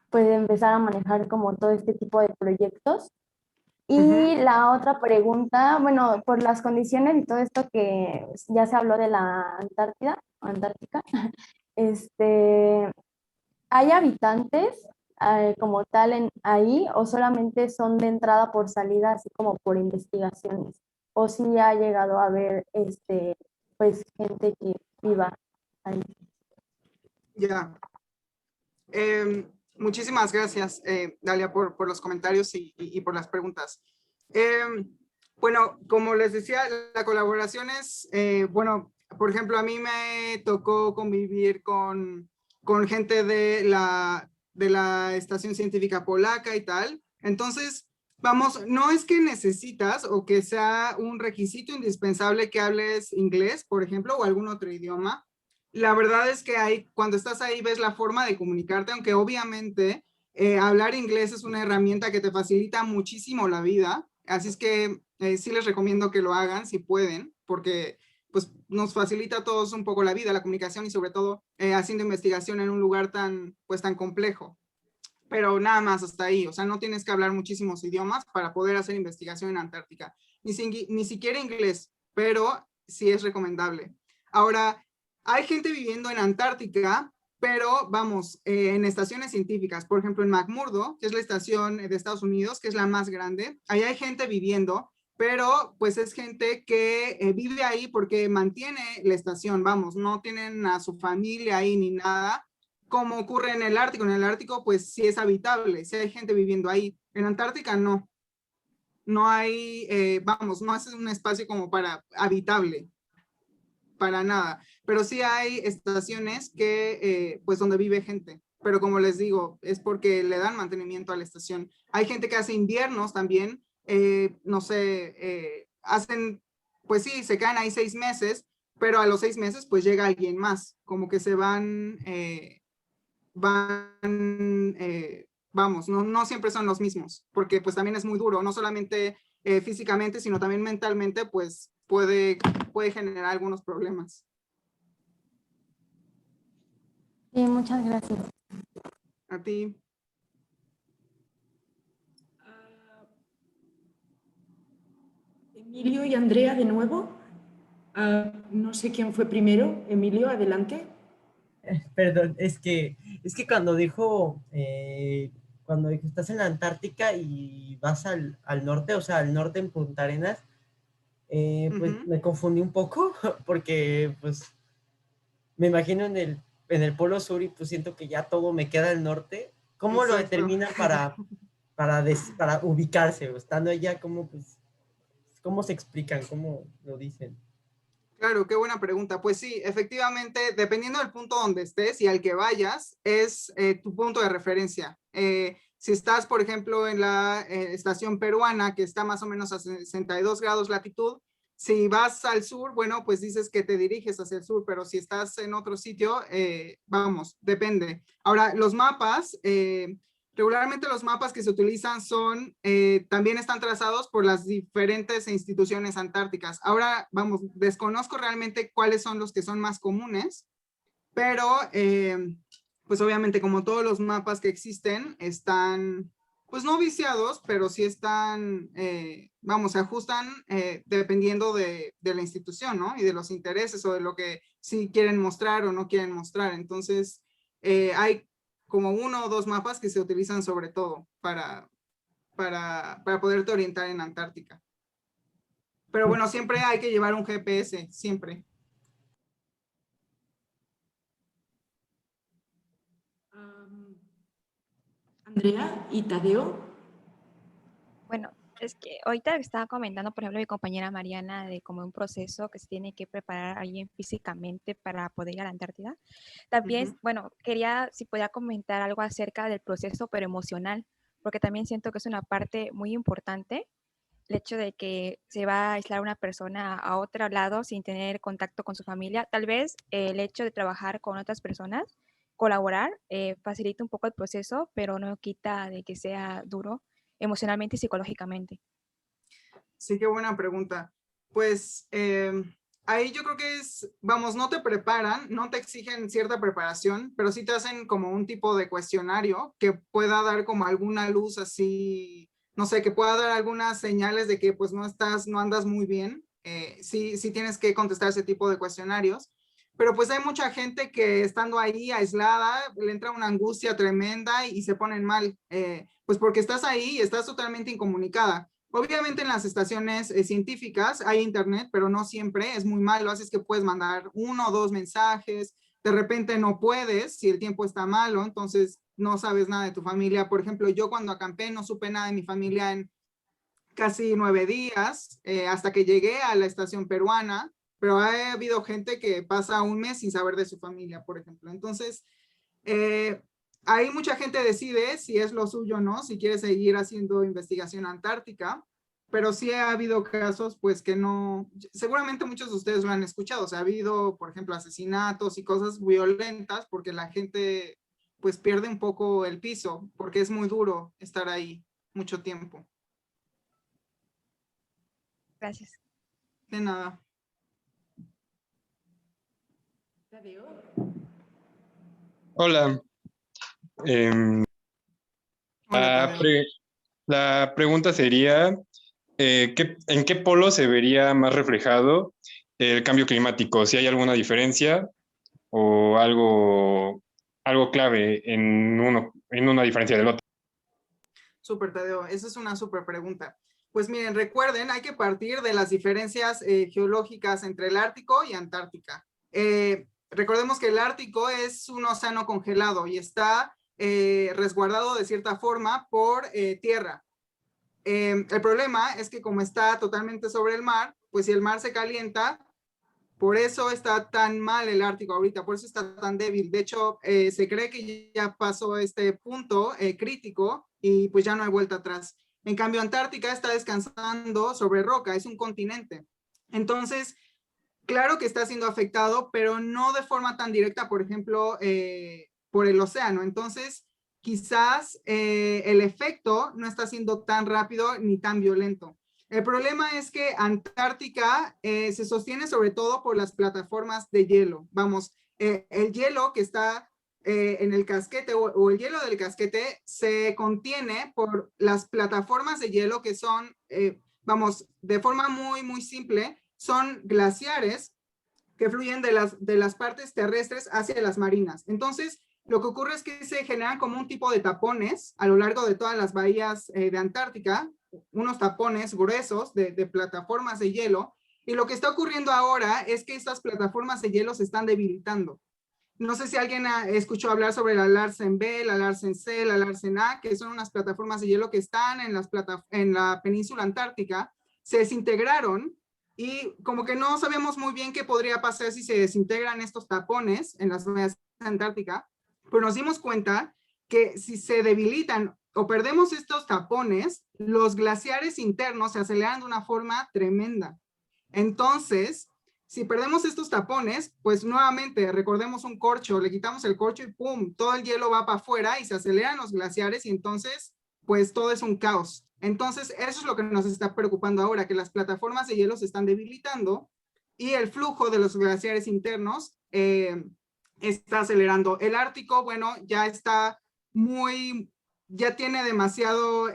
pues empezar a manejar como todo este tipo de proyectos? Y la otra pregunta, bueno, por las condiciones y todo esto que ya se habló de la Antártida, Antártica, ¿hay habitantes como tal ahí o solamente son de entrada por salida, así como por investigaciones? ¿O si ha llegado a haber pues gente que viva ahí? Ya. Muchísimas gracias, Dalia, por los comentarios y por las preguntas. Bueno, como les decía, la colaboración es, bueno, por ejemplo, a mí me tocó convivir con gente de la Estación Científica Polaca y tal. Entonces, vamos, no es que necesitas o que sea un requisito indispensable que hables inglés, por ejemplo, o algún otro idioma. La verdad es que cuando estás ahí ves la forma de comunicarte, aunque obviamente hablar inglés es una herramienta que te facilita muchísimo la vida. Así es que sí les recomiendo que lo hagan si pueden, porque pues nos facilita a todos un poco la vida, la comunicación y sobre todo haciendo investigación en un lugar tan complejo. Pero nada más hasta ahí, o sea, no tienes que hablar muchísimos idiomas para poder hacer investigación en Antártica, ni siquiera inglés, pero sí es recomendable. Ahora, hay gente viviendo en Antártica pero vamos, en estaciones científicas, por ejemplo en McMurdo, que es la estación de Estados Unidos, que es la más grande, ahí hay gente viviendo, pero pues es gente que vive ahí porque mantiene la estación, vamos, no tienen a su familia ahí ni nada, como ocurre en el Ártico. En el Ártico pues sí es habitable, sí hay gente viviendo ahí. En Antártica no, no hay, vamos, no es un espacio como para habitable, para nada, pero sí hay estaciones que, pues donde vive gente, pero como les digo, es porque le dan mantenimiento a la estación. Hay gente que hace inviernos también, no sé, hacen, pues sí, se quedan ahí 6 meses, pero a los 6 meses pues llega alguien más, como que se van, vamos, no siempre son los mismos, porque pues también es muy duro, no solamente físicamente, sino también mentalmente, pues puede generar algunos problemas. Sí, muchas gracias. A ti. Emilio y Andrea de nuevo. No sé quién fue primero. Emilio, adelante. Perdón, es que cuando dijo cuando estás en la Antártica y vas al norte, o sea, al norte en Punta Arenas, pues me confundí un poco porque pues me imagino en el Polo Sur y pues siento que ya todo me queda al norte. ¿Cómo lo determinan para ubicarse? Estando allá, ¿cómo se explican? ¿Cómo lo dicen? Claro, qué buena pregunta. Pues sí, efectivamente, dependiendo del punto donde estés y al que vayas, es tu punto de referencia. Si estás, por ejemplo, en la estación peruana, que está más o menos a 62 grados latitud, si vas al sur, bueno, pues dices que te diriges hacia el sur, pero si estás en otro sitio, vamos, depende. Ahora, los mapas, regularmente los mapas que se utilizan son, también están trazados por las diferentes instituciones antárticas. Ahora, vamos, desconozco realmente cuáles son los que son más comunes, pero pues obviamente como todos los mapas que existen están, pues no viciados, pero sí están, vamos, se ajustan dependiendo de la institución, ¿no? Y de los intereses o de lo que sí quieren mostrar o no quieren mostrar. Entonces, hay como 1 o 2 mapas que se utilizan sobre todo para poderte orientar en Antártica. Pero bueno, siempre hay que llevar un GPS, siempre. Andrea y Tadeo. Bueno, es que ahorita estaba comentando, por ejemplo, mi compañera Mariana, de como un proceso que se tiene que preparar alguien físicamente para poder ir a la Antártida. También, bueno, quería si podía comentar algo acerca del proceso, pero emocional, porque también siento que es una parte muy importante, el hecho de que se va a aislar una persona a otro lado sin tener contacto con su familia. Tal vez el hecho de trabajar con otras personas, colaborar, facilita un poco el proceso, pero no quita de que sea duro emocionalmente y psicológicamente. Sí, qué buena pregunta. Pues ahí yo creo que es, vamos, no te preparan, no te exigen cierta preparación, pero sí te hacen como un tipo de cuestionario que pueda dar como alguna luz así, no sé, que pueda dar algunas señales de que pues no andas muy bien. Sí tienes que contestar ese tipo de cuestionarios. Pero pues hay mucha gente que estando ahí aislada, le entra una angustia tremenda y se ponen mal, pues porque estás ahí y estás totalmente incomunicada. Obviamente en las estaciones científicas hay internet, pero no siempre, es muy malo, así es que puedes mandar 1 o 2 mensajes, de repente no puedes si el tiempo está malo, entonces no sabes nada de tu familia. Por ejemplo, yo cuando acampé no supe nada de mi familia en casi 9 días, hasta que llegué a la estación peruana, pero ha habido gente que pasa 1 mes sin saber de su familia, por ejemplo. Entonces, ahí mucha gente decide si es lo suyo o no, si quiere seguir haciendo investigación antártica, pero sí ha habido casos pues que no, seguramente muchos de ustedes lo han escuchado, o sea, ha habido, por ejemplo, asesinatos y cosas violentas porque la gente pues pierde un poco el piso, porque es muy duro estar ahí mucho tiempo. Gracias. De nada. Hola. La pregunta sería, ¿en qué polo se vería más reflejado el cambio climático? ¿Si hay alguna diferencia o algo algo clave en una diferencia del otro? Súper, Tadeo, esa es una súper pregunta. Pues miren, recuerden, hay que partir de las diferencias geológicas entre el Ártico y Antártica. Recordemos que el Ártico es un océano congelado y está resguardado de cierta forma por tierra. El problema es que como está totalmente sobre el mar, pues si el mar se calienta, por eso está tan mal el Ártico ahorita, por eso está tan débil. De hecho, se cree que ya pasó este punto crítico y pues ya no hay vuelta atrás. En cambio, Antártica está descansando sobre roca, es un continente. Entonces, claro que está siendo afectado, pero no de forma tan directa, por ejemplo, por el océano. Entonces, quizás el efecto no está siendo tan rápido ni tan violento. El problema es que Antártica se sostiene sobre todo por las plataformas de hielo. Vamos, el hielo que está en el casquete o el hielo del casquete se contiene por las plataformas de hielo que son, vamos, de forma muy, muy simple, son glaciares que fluyen de las partes terrestres hacia las marinas. Entonces, lo que ocurre es que se generan como un tipo de tapones a lo largo de todas las bahías de Antártica, unos tapones gruesos de plataformas de hielo, y lo que está ocurriendo ahora es que estas plataformas de hielo se están debilitando. No sé si alguien escuchó hablar sobre la Larsen B, la Larsen C, la Larsen A, que son unas plataformas de hielo que están en la península antártica, se desintegraron y como que no sabíamos muy bien qué podría pasar si se desintegran estos tapones en las bahías de Antártica, pero nos dimos cuenta que si se debilitan o perdemos estos tapones, los glaciares internos se aceleran de una forma tremenda. Entonces, si perdemos estos tapones, pues nuevamente recordemos un corcho, le quitamos el corcho y ¡pum! Todo el hielo va para afuera y se aceleran los glaciares y entonces, pues todo es un caos. Entonces, eso es lo que nos está preocupando ahora, que las plataformas de hielo se están debilitando y el flujo de los glaciares internos está acelerando. El Ártico, bueno, ya está ya tiene demasiado,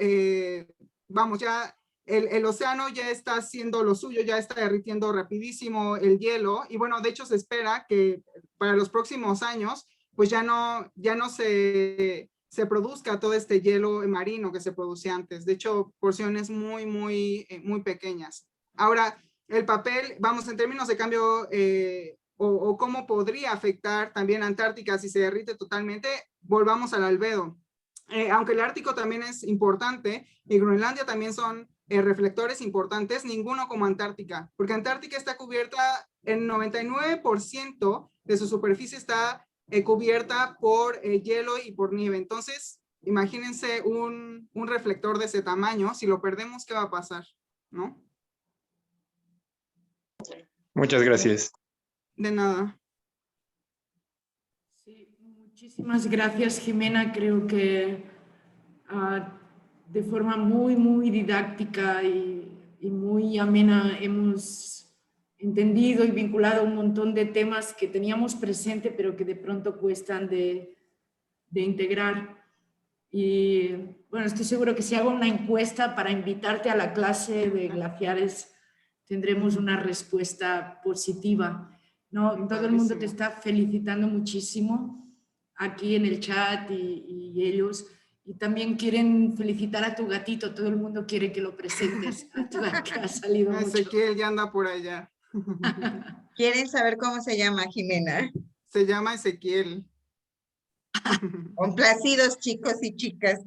vamos, ya el océano ya está haciendo lo suyo, ya está derritiendo rapidísimo el hielo y bueno, de hecho se espera que para los próximos años pues ya no se produzca todo este hielo marino que se producía antes, de hecho porciones muy pequeñas. Ahora, el papel, vamos, en términos de cambio o cómo podría afectar también Antártica si se derrite totalmente, volvamos al albedo. Aunque el Ártico también es importante y Groenlandia también son reflectores importantes, ninguno como Antártica, porque Antártica está cubierta, el 99% de su superficie está cubierta por hielo y por nieve. Entonces, imagínense un reflector de ese tamaño, si lo perdemos, ¿qué va a pasar? ¿No? Muchas gracias. De nada. Sí, muchísimas gracias, Jimena. Creo que de forma muy didáctica y muy amena hemos entendido y vinculado un montón de temas que teníamos presente, pero que de pronto cuestan de integrar. Y bueno, estoy seguro que si hago una encuesta para invitarte a la clase de glaciares, tendremos una respuesta positiva. ¿No? Todo el mundo te está felicitando muchísimo aquí en el chat y ellos. Y también quieren felicitar a tu gatito. Todo el mundo quiere que lo presentes. A tu gato que ha salido mucho. Ezequiel ya anda por allá. ¿Quieren saber cómo se llama, Jimena? Se llama Ezequiel. Complacidos, chicos y chicas.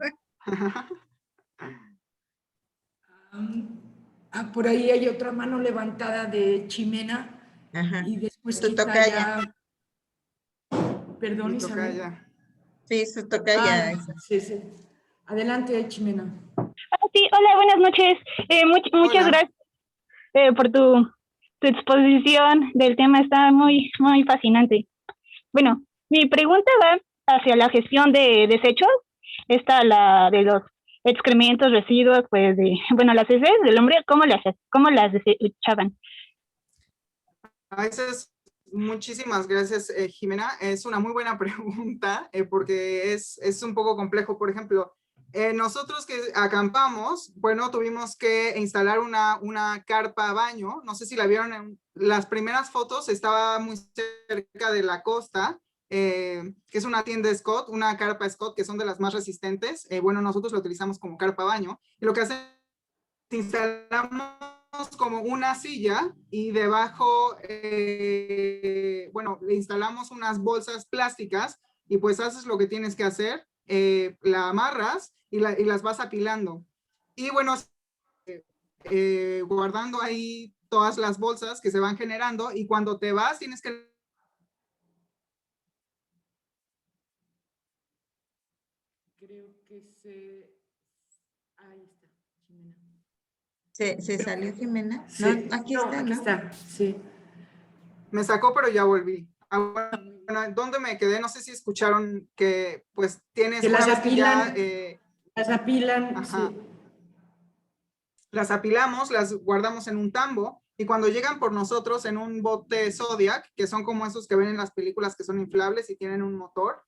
Por ahí hay otra mano levantada de Ximena. Ajá. Y después su tocaya. Perdón, Isabel. Sí, su tocaya. Sí. Adelante, Ximena. Sí, hola, buenas noches. Muchas gracias por tu exposición del tema. Está muy fascinante. Bueno, mi pregunta va hacia la gestión de desechos. Esta, la de los excrementos, residuos, pues las heces del hombre, ¿cómo las desechaban? Muchísimas gracias, Jimena. Es una muy buena pregunta porque es un poco complejo. Por ejemplo, nosotros que acampamos, bueno, tuvimos que instalar una carpa baño. No sé si la vieron en las primeras fotos, estaba muy cerca de la costa que es una tienda Scott, una carpa Scott, que son de las más resistentes. Bueno, nosotros lo utilizamos como carpa baño. Y lo que hacemos es instalamos como una silla y debajo, bueno, le instalamos unas bolsas plásticas y pues haces lo que tienes que hacer, la amarras y las vas apilando. Y bueno, guardando ahí todas las bolsas que se van generando y cuando te vas tienes que... Creo que se... Ahí está, Jimena. ¿Se salió Jimena? Sí. No, aquí No, está, aquí ¿no? está, sí. Me sacó, pero ya volví. Bueno, ¿dónde me quedé? No sé si escucharon que pues tienes Que una las vez que ya, apilan, las apilan, ajá, sí. las apilamos, las guardamos en un tambo y cuando llegan por nosotros en un bote Zodiac, que son como esos que ven en las películas que son inflables y tienen un motor,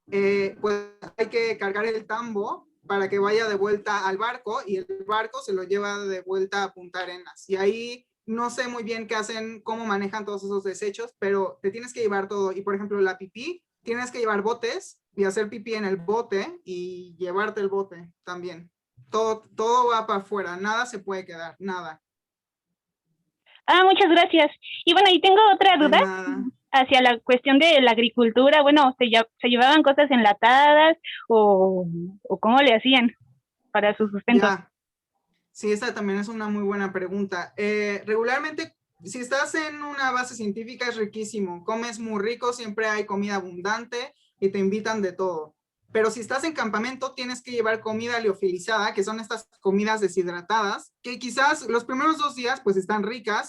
pues hay que cargar el tambo para que vaya de vuelta al barco y el barco se lo lleva de vuelta a Punta Arenas. Y ahí no sé muy bien qué hacen, cómo manejan todos esos desechos, pero te tienes que llevar todo. Y por ejemplo, la pipí, tienes que llevar botes y hacer pipí en el bote y llevarte el bote también. Todo va para afuera, nada se puede quedar, nada. Muchas gracias. Y bueno, y tengo otra De duda nada. hacia la cuestión de la agricultura. Bueno, ¿se llevaban cosas enlatadas o cómo le hacían para su sustento? Ya. Sí, esta también es una muy buena pregunta. Regularmente, si estás en una base científica es riquísimo, comes muy rico, siempre hay comida abundante y te invitan de todo. Pero si estás en campamento, tienes que llevar comida liofilizada, que son estas comidas deshidratadas, que quizás los primeros 2 días pues están ricas,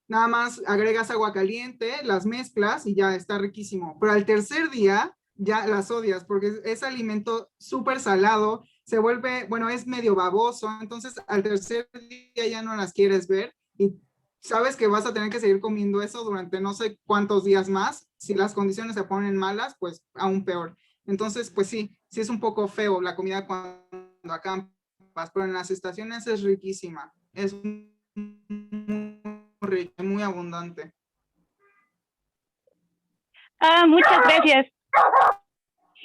nada más agregas agua caliente, las mezclas y ya está riquísimo. Pero al tercer día ya las odias porque es alimento súper salado, se vuelve, bueno, es medio baboso, entonces al tercer día ya no las quieres ver y sabes que vas a tener que seguir comiendo eso durante no sé cuántos días más. Si las condiciones se ponen malas, pues aún peor. Entonces, pues sí es un poco feo la comida cuando acampas, pero en las estaciones es riquísima, es muy rica, muy abundante. Muchas gracias.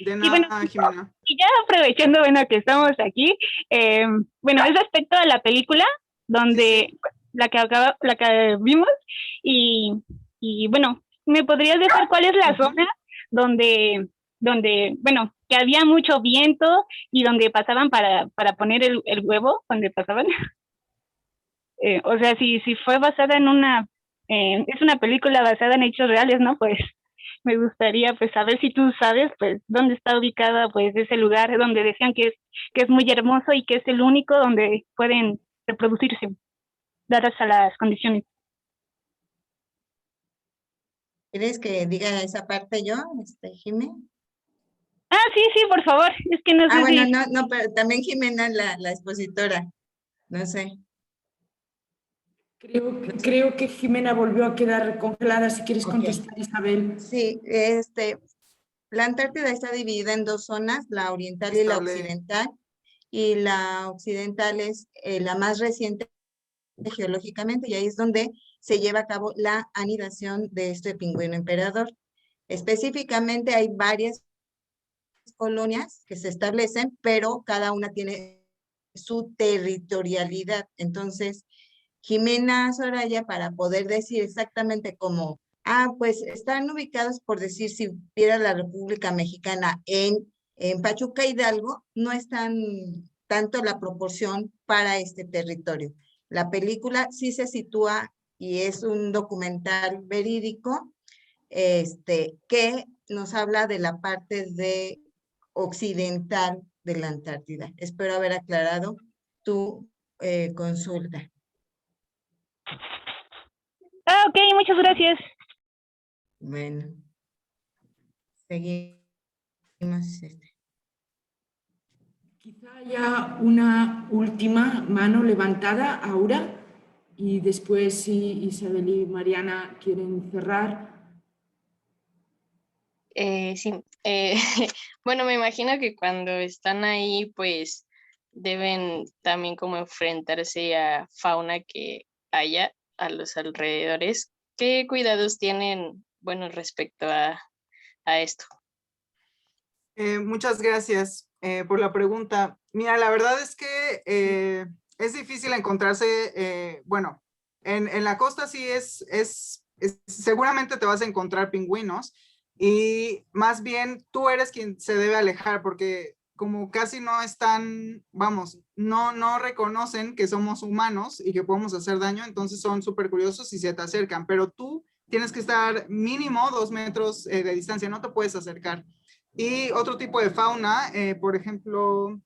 De nada, Y bueno, Jimena. y ya aprovechando, bueno, que estamos aquí, bueno, es respecto a la película donde la que vimos y bueno, ¿me podrías decir cuál es la zona donde, bueno, que había mucho viento y donde pasaban para poner el huevo, donde pasaban? O sea, si fue basada en es una película basada en hechos reales, ¿no? Pues me gustaría pues saber si tú sabes pues dónde está ubicada pues ese lugar donde decían que es muy hermoso y que es el único donde pueden reproducirse dadas a las condiciones. ¿Quieres que diga esa parte yo, Jimé? Sí, por favor, es que no sé bueno, si... no, pero también Jimena, la expositora, no sé. Creo que Jimena volvió a quedar congelada. Si quieres contestar, Isabel. Sí, la Antártida está dividida en 2 zonas, la oriental y la occidental. Y la occidental es la más reciente geológicamente y ahí es donde se lleva a cabo la anidación de este pingüino emperador. Específicamente hay varias colonias que se establecen, pero cada una tiene su territorialidad. Entonces, Jimena Soraya, para poder decir exactamente cómo, pues están ubicados, por decir, si viera la República Mexicana en Pachuca, Hidalgo, no es tanto la proporción para este territorio. La película sí se sitúa y es un documental verídico que nos habla de la parte occidental de la Antártida. Espero haber aclarado tu consulta. Ok, muchas gracias. Bueno, seguimos. Quizá haya una última mano levantada, Aura, y después si Isabel y Mariana quieren cerrar. Sí, bueno, me imagino que cuando están ahí, pues deben también como enfrentarse a fauna que haya a los alrededores. ¿Qué cuidados tienen, bueno, respecto a a esto? Muchas gracias por la pregunta. Mira, la verdad es que es difícil encontrarse, bueno, en la costa sí seguramente te vas a encontrar pingüinos y más bien tú eres quien se debe alejar porque como casi no están, vamos, no reconocen que somos humanos y que podemos hacer daño, entonces son súper curiosos y se te acercan, pero tú tienes que estar mínimo 2 metros de distancia, no te puedes acercar. Y otro tipo de fauna, por ejemplo,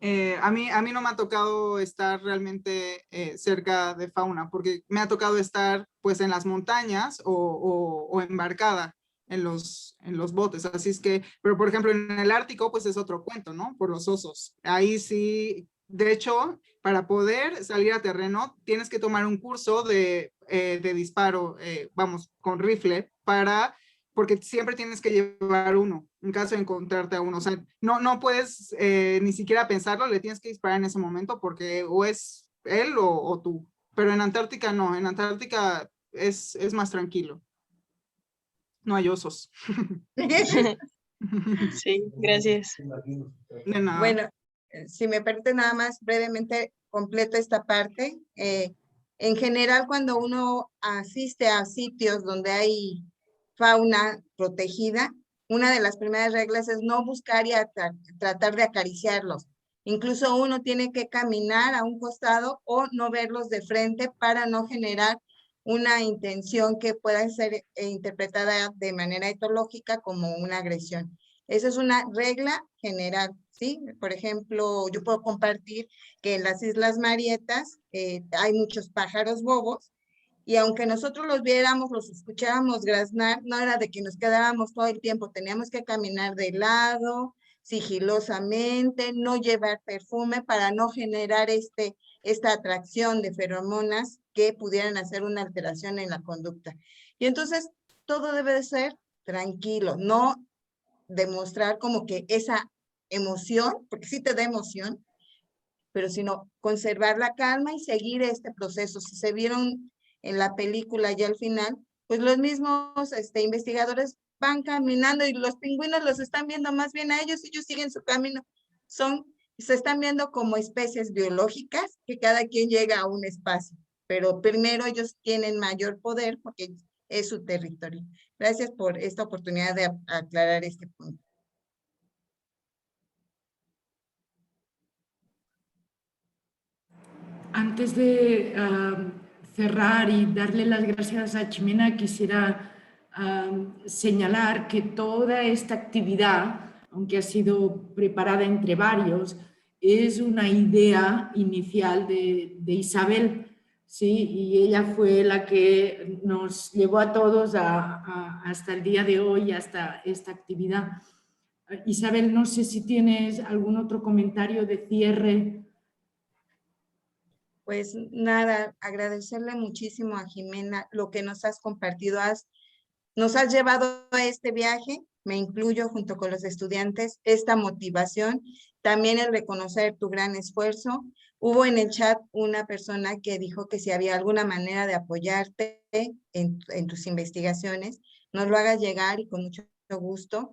a mí no me ha tocado estar realmente cerca de fauna, porque me ha tocado estar pues en las montañas o embarcada en los botes, así es que, pero por ejemplo en el Ártico pues es otro cuento, ¿no? Por los osos. Ahí sí, de hecho, para poder salir a terreno tienes que tomar un curso de disparo, vamos, con rifle, porque siempre tienes que llevar uno, en caso de encontrarte a uno. O sea, no puedes ni siquiera pensarlo, le tienes que disparar en ese momento porque o es él o tú. Pero en Antártica no, en Antártica es más tranquilo. No hay osos. Sí, gracias. De nada. Bueno, si me permite nada más brevemente completo esta parte. En general, cuando uno asiste a sitios donde hay fauna protegida, una de las primeras reglas es no buscar y tratar de acariciarlos. Incluso uno tiene que caminar a un costado o no verlos de frente para no generar una intención que pueda ser interpretada de manera etológica como una agresión. Esa es una regla general, ¿sí? Por ejemplo, yo puedo compartir que en las Islas Marietas hay muchos pájaros bobos y aunque nosotros los viéramos, los escucháramos graznar, no era de que nos quedáramos todo el tiempo, teníamos que caminar de lado, sigilosamente, no llevar perfume para no generar esta atracción de feromonas que pudieran hacer una alteración en la conducta. Y entonces todo debe de ser tranquilo, no demostrar como que esa emoción, porque sí te da emoción, pero sino conservar la calma y seguir este proceso. Si se vieron en la película ya al final, pues los mismos investigadores van caminando y los pingüinos los están viendo más bien a ellos siguen su camino. Se están viendo como especies biológicas que cada quien llega a un espacio, pero primero ellos tienen mayor poder porque es su territorio. Gracias por esta oportunidad de aclarar este punto. Antes de cerrar y darle las gracias a Ximena, quisiera señalar que toda esta actividad, aunque ha sido preparada entre varios, es una idea inicial de Isabel, ¿sí? Y ella fue la que nos llevó a todos hasta el día de hoy, hasta esta actividad. Isabel, no sé si tienes algún otro comentario de cierre. Pues nada, agradecerle muchísimo a Ximena lo que nos has compartido. Nos has llevado a este viaje, me incluyo junto con los estudiantes, esta motivación, también el reconocer tu gran esfuerzo. Hubo en el chat una persona que dijo que si había alguna manera de apoyarte en tus investigaciones, nos lo hagas llegar y con mucho gusto.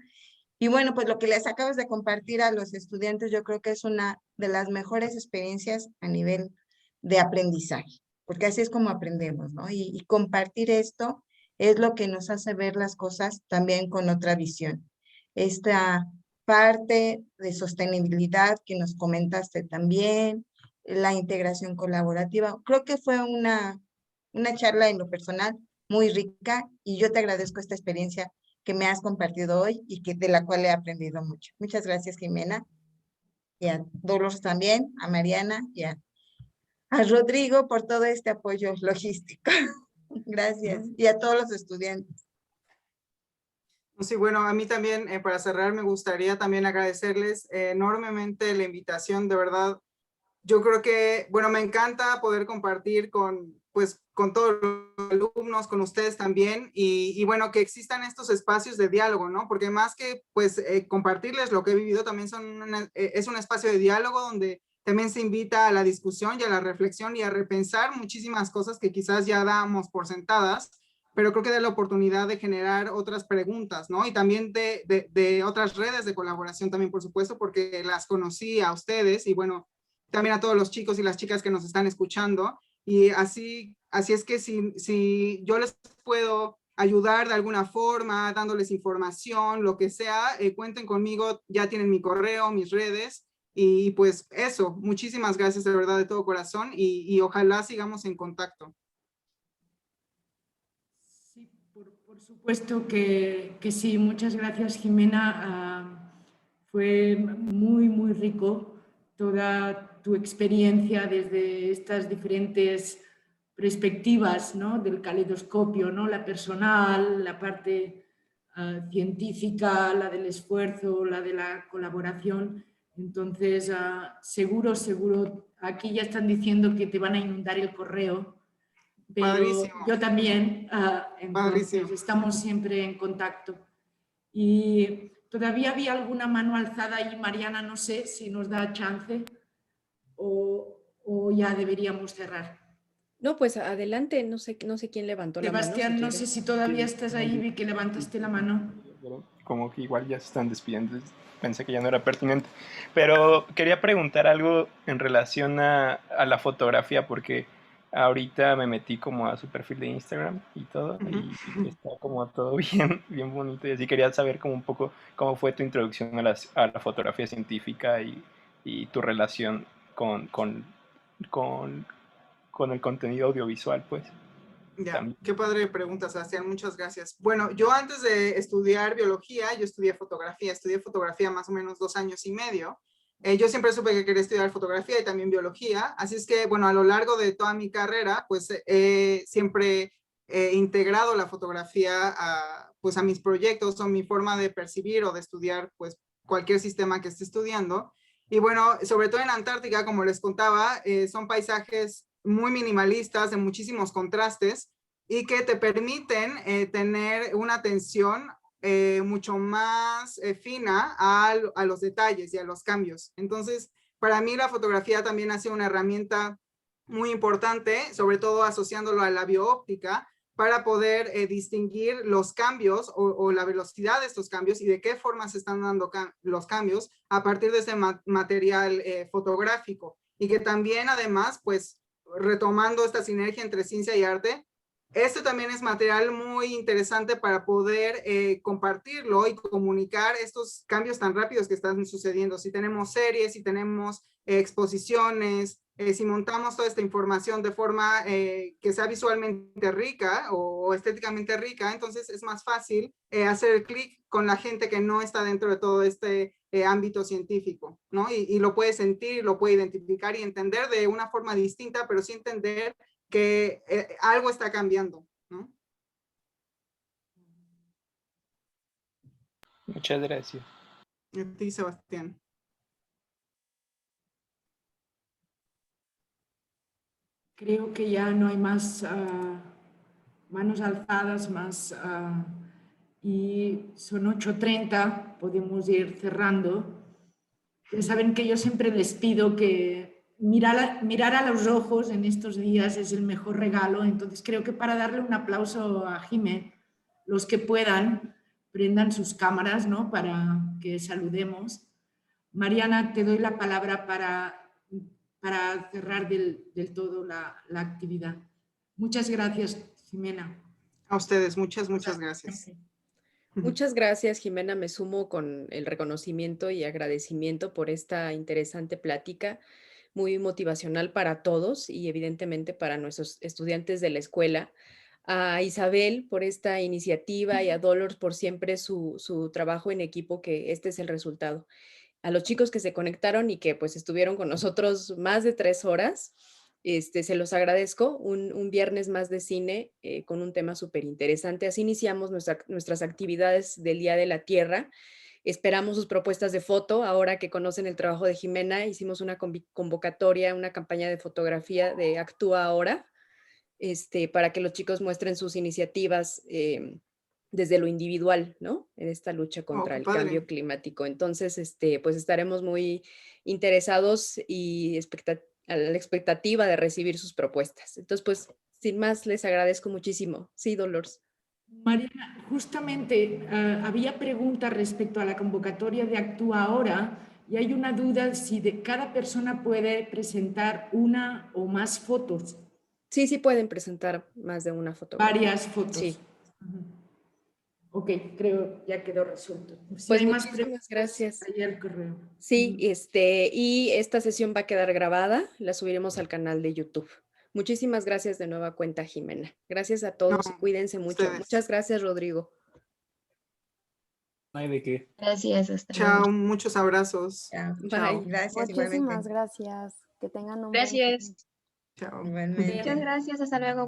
Y bueno, pues lo que les acabas de compartir a los estudiantes, yo creo que es una de las mejores experiencias a nivel de aprendizaje, porque así es como aprendemos, ¿no? Y compartir esto es lo que nos hace ver las cosas también con otra visión. Esta parte de sostenibilidad que nos comentaste también, la integración colaborativa, creo que fue una charla en lo personal muy rica y yo te agradezco esta experiencia que me has compartido hoy y de la cual he aprendido mucho. Muchas gracias, Ximena, y a Dolores también, a Mariana y a Rodrigo por todo este apoyo logístico. Gracias. Y a todos los estudiantes. Sí, bueno, a mí también, para cerrar, me gustaría también agradecerles enormemente la invitación, de verdad. Yo creo que, bueno, me encanta poder compartir con todos los alumnos, con ustedes también, y bueno, que existan estos espacios de diálogo, ¿no? Porque más que, compartirles lo que he vivido, también es un espacio de diálogo donde también se invita a la discusión y a la reflexión y a repensar muchísimas cosas que quizás ya damos por sentadas, pero creo que da la oportunidad de generar otras preguntas, ¿no? Y también de otras redes de colaboración también, por supuesto, porque las conocí a ustedes y bueno, también a todos los chicos y las chicas que nos están escuchando. Y así es que si yo les puedo ayudar de alguna forma, dándoles información, lo que sea, cuenten conmigo, ya tienen mi correo, mis redes, y pues eso, muchísimas gracias de verdad de todo corazón y ojalá sigamos en contacto. Sí, por supuesto que sí, muchas gracias Jimena, fue muy, muy rico toda tu experiencia desde estas diferentes perspectivas, ¿no? Del caleidoscopio, ¿no? La personal, la parte científica, la del esfuerzo, la de la colaboración. Entonces, seguro, aquí ya están diciendo que te van a inundar el correo, pero Padrísimo. yo también, entonces Padrísimo. estamos siempre en contacto. Y todavía había alguna mano alzada ahí, Mariana, no sé si nos da chance o ya deberíamos cerrar. No, pues adelante, no sé quién levantó la mano. Sebastián, no sé si todavía estás ahí, vi que levantaste la mano. Como que igual ya se están despidiendo, pensé que ya no era pertinente. Pero quería preguntar algo en relación a la fotografía, porque ahorita me metí como a su perfil de Instagram y todo, y está como todo bien, bien bonito. Y así quería saber como un poco cómo fue tu introducción a la fotografía científica y tu relación con el contenido audiovisual, pues. Ya, qué padre pregunta, Sebastián, muchas gracias. Bueno, yo antes de estudiar biología, yo estudié fotografía más o menos 2 años y medio. Yo siempre supe que quería estudiar fotografía y también biología, así es que, bueno, a lo largo de toda mi carrera, pues siempre he integrado la fotografía pues a mis proyectos o mi forma de percibir o de estudiar, pues cualquier sistema que esté estudiando. Y bueno, sobre todo en Antártica, como les contaba, son paisajes muy minimalistas, de muchísimos contrastes y que te permiten tener una atención mucho más fina a los detalles y a los cambios. Entonces, para mí la fotografía también ha sido una herramienta muy importante, sobre todo asociándolo a la bioóptica, para poder distinguir los cambios o la velocidad de estos cambios y de qué forma se están dando los cambios a partir de ese material fotográfico. Y que también, además, pues, retomando esta sinergia entre ciencia y arte, esto también es material muy interesante para poder compartirlo y comunicar estos cambios tan rápidos que están sucediendo. Si tenemos series, si tenemos exposiciones, si montamos toda esta información de forma que sea visualmente rica o estéticamente rica, entonces es más fácil hacer clic con la gente que no está dentro de todo este ámbito científico, ¿no? Y lo puede sentir, lo puede identificar y entender de una forma distinta, pero sí entender que algo está cambiando, ¿no? Muchas gracias. A ti, Sebastián. Creo que ya no hay más manos alzadas, y son 8:30, podemos ir cerrando. Ya saben que yo siempre les pido que mirar a los ojos en estos días es el mejor regalo, entonces creo que para darle un aplauso a Jimé, los que puedan, prendan sus cámaras, ¿no? Para que saludemos. Mariana, te doy la palabra para cerrar del todo la actividad. Muchas gracias, Jimena. A ustedes, muchas gracias. Muchas gracias, Jimena. Me sumo con el reconocimiento y agradecimiento por esta interesante plática, muy motivacional para todos y evidentemente para nuestros estudiantes de la escuela. A Isabel por esta iniciativa y a Dolores por siempre su trabajo en equipo, que este es el resultado. A los chicos que se conectaron y que pues estuvieron con nosotros más de 3 horas, se los agradezco. Un viernes más de cine con un tema súper interesante. Así iniciamos nuestras actividades del Día de la Tierra. Esperamos sus propuestas de foto. Ahora que conocen el trabajo de Jimena, hicimos una convocatoria, una campaña de fotografía de Actúa Ahora, para que los chicos muestren sus iniciativas desde lo individual, ¿no? En esta lucha contra el cambio climático. Entonces, pues estaremos muy interesados y a la expectativa de recibir sus propuestas. Entonces, pues, sin más, les agradezco muchísimo. Sí, Dolores. Mariana, justamente había preguntas respecto a la convocatoria de Actúa Ahora y hay una duda si de cada persona puede presentar una o más fotos. Sí, sí pueden presentar más de una fotografía. Varias fotos. Sí. Ok, creo ya quedó resuelto. Si Pues hay más muchísimas preguntas, gracias. ahí el correo. Sí, y esta sesión va a quedar grabada, la subiremos al canal de YouTube. Muchísimas gracias de nueva cuenta, Jimena. Gracias a todos y cuídense mucho. ustedes. Muchas gracias, Rodrigo. No hay de qué. Gracias, hasta Chao, luego. muchos abrazos. Chao. Bye. Gracias igualmente. Muchísimas gracias. Que tengan un buen Gracias. Chao. Igualmente. Muchas gracias, hasta luego.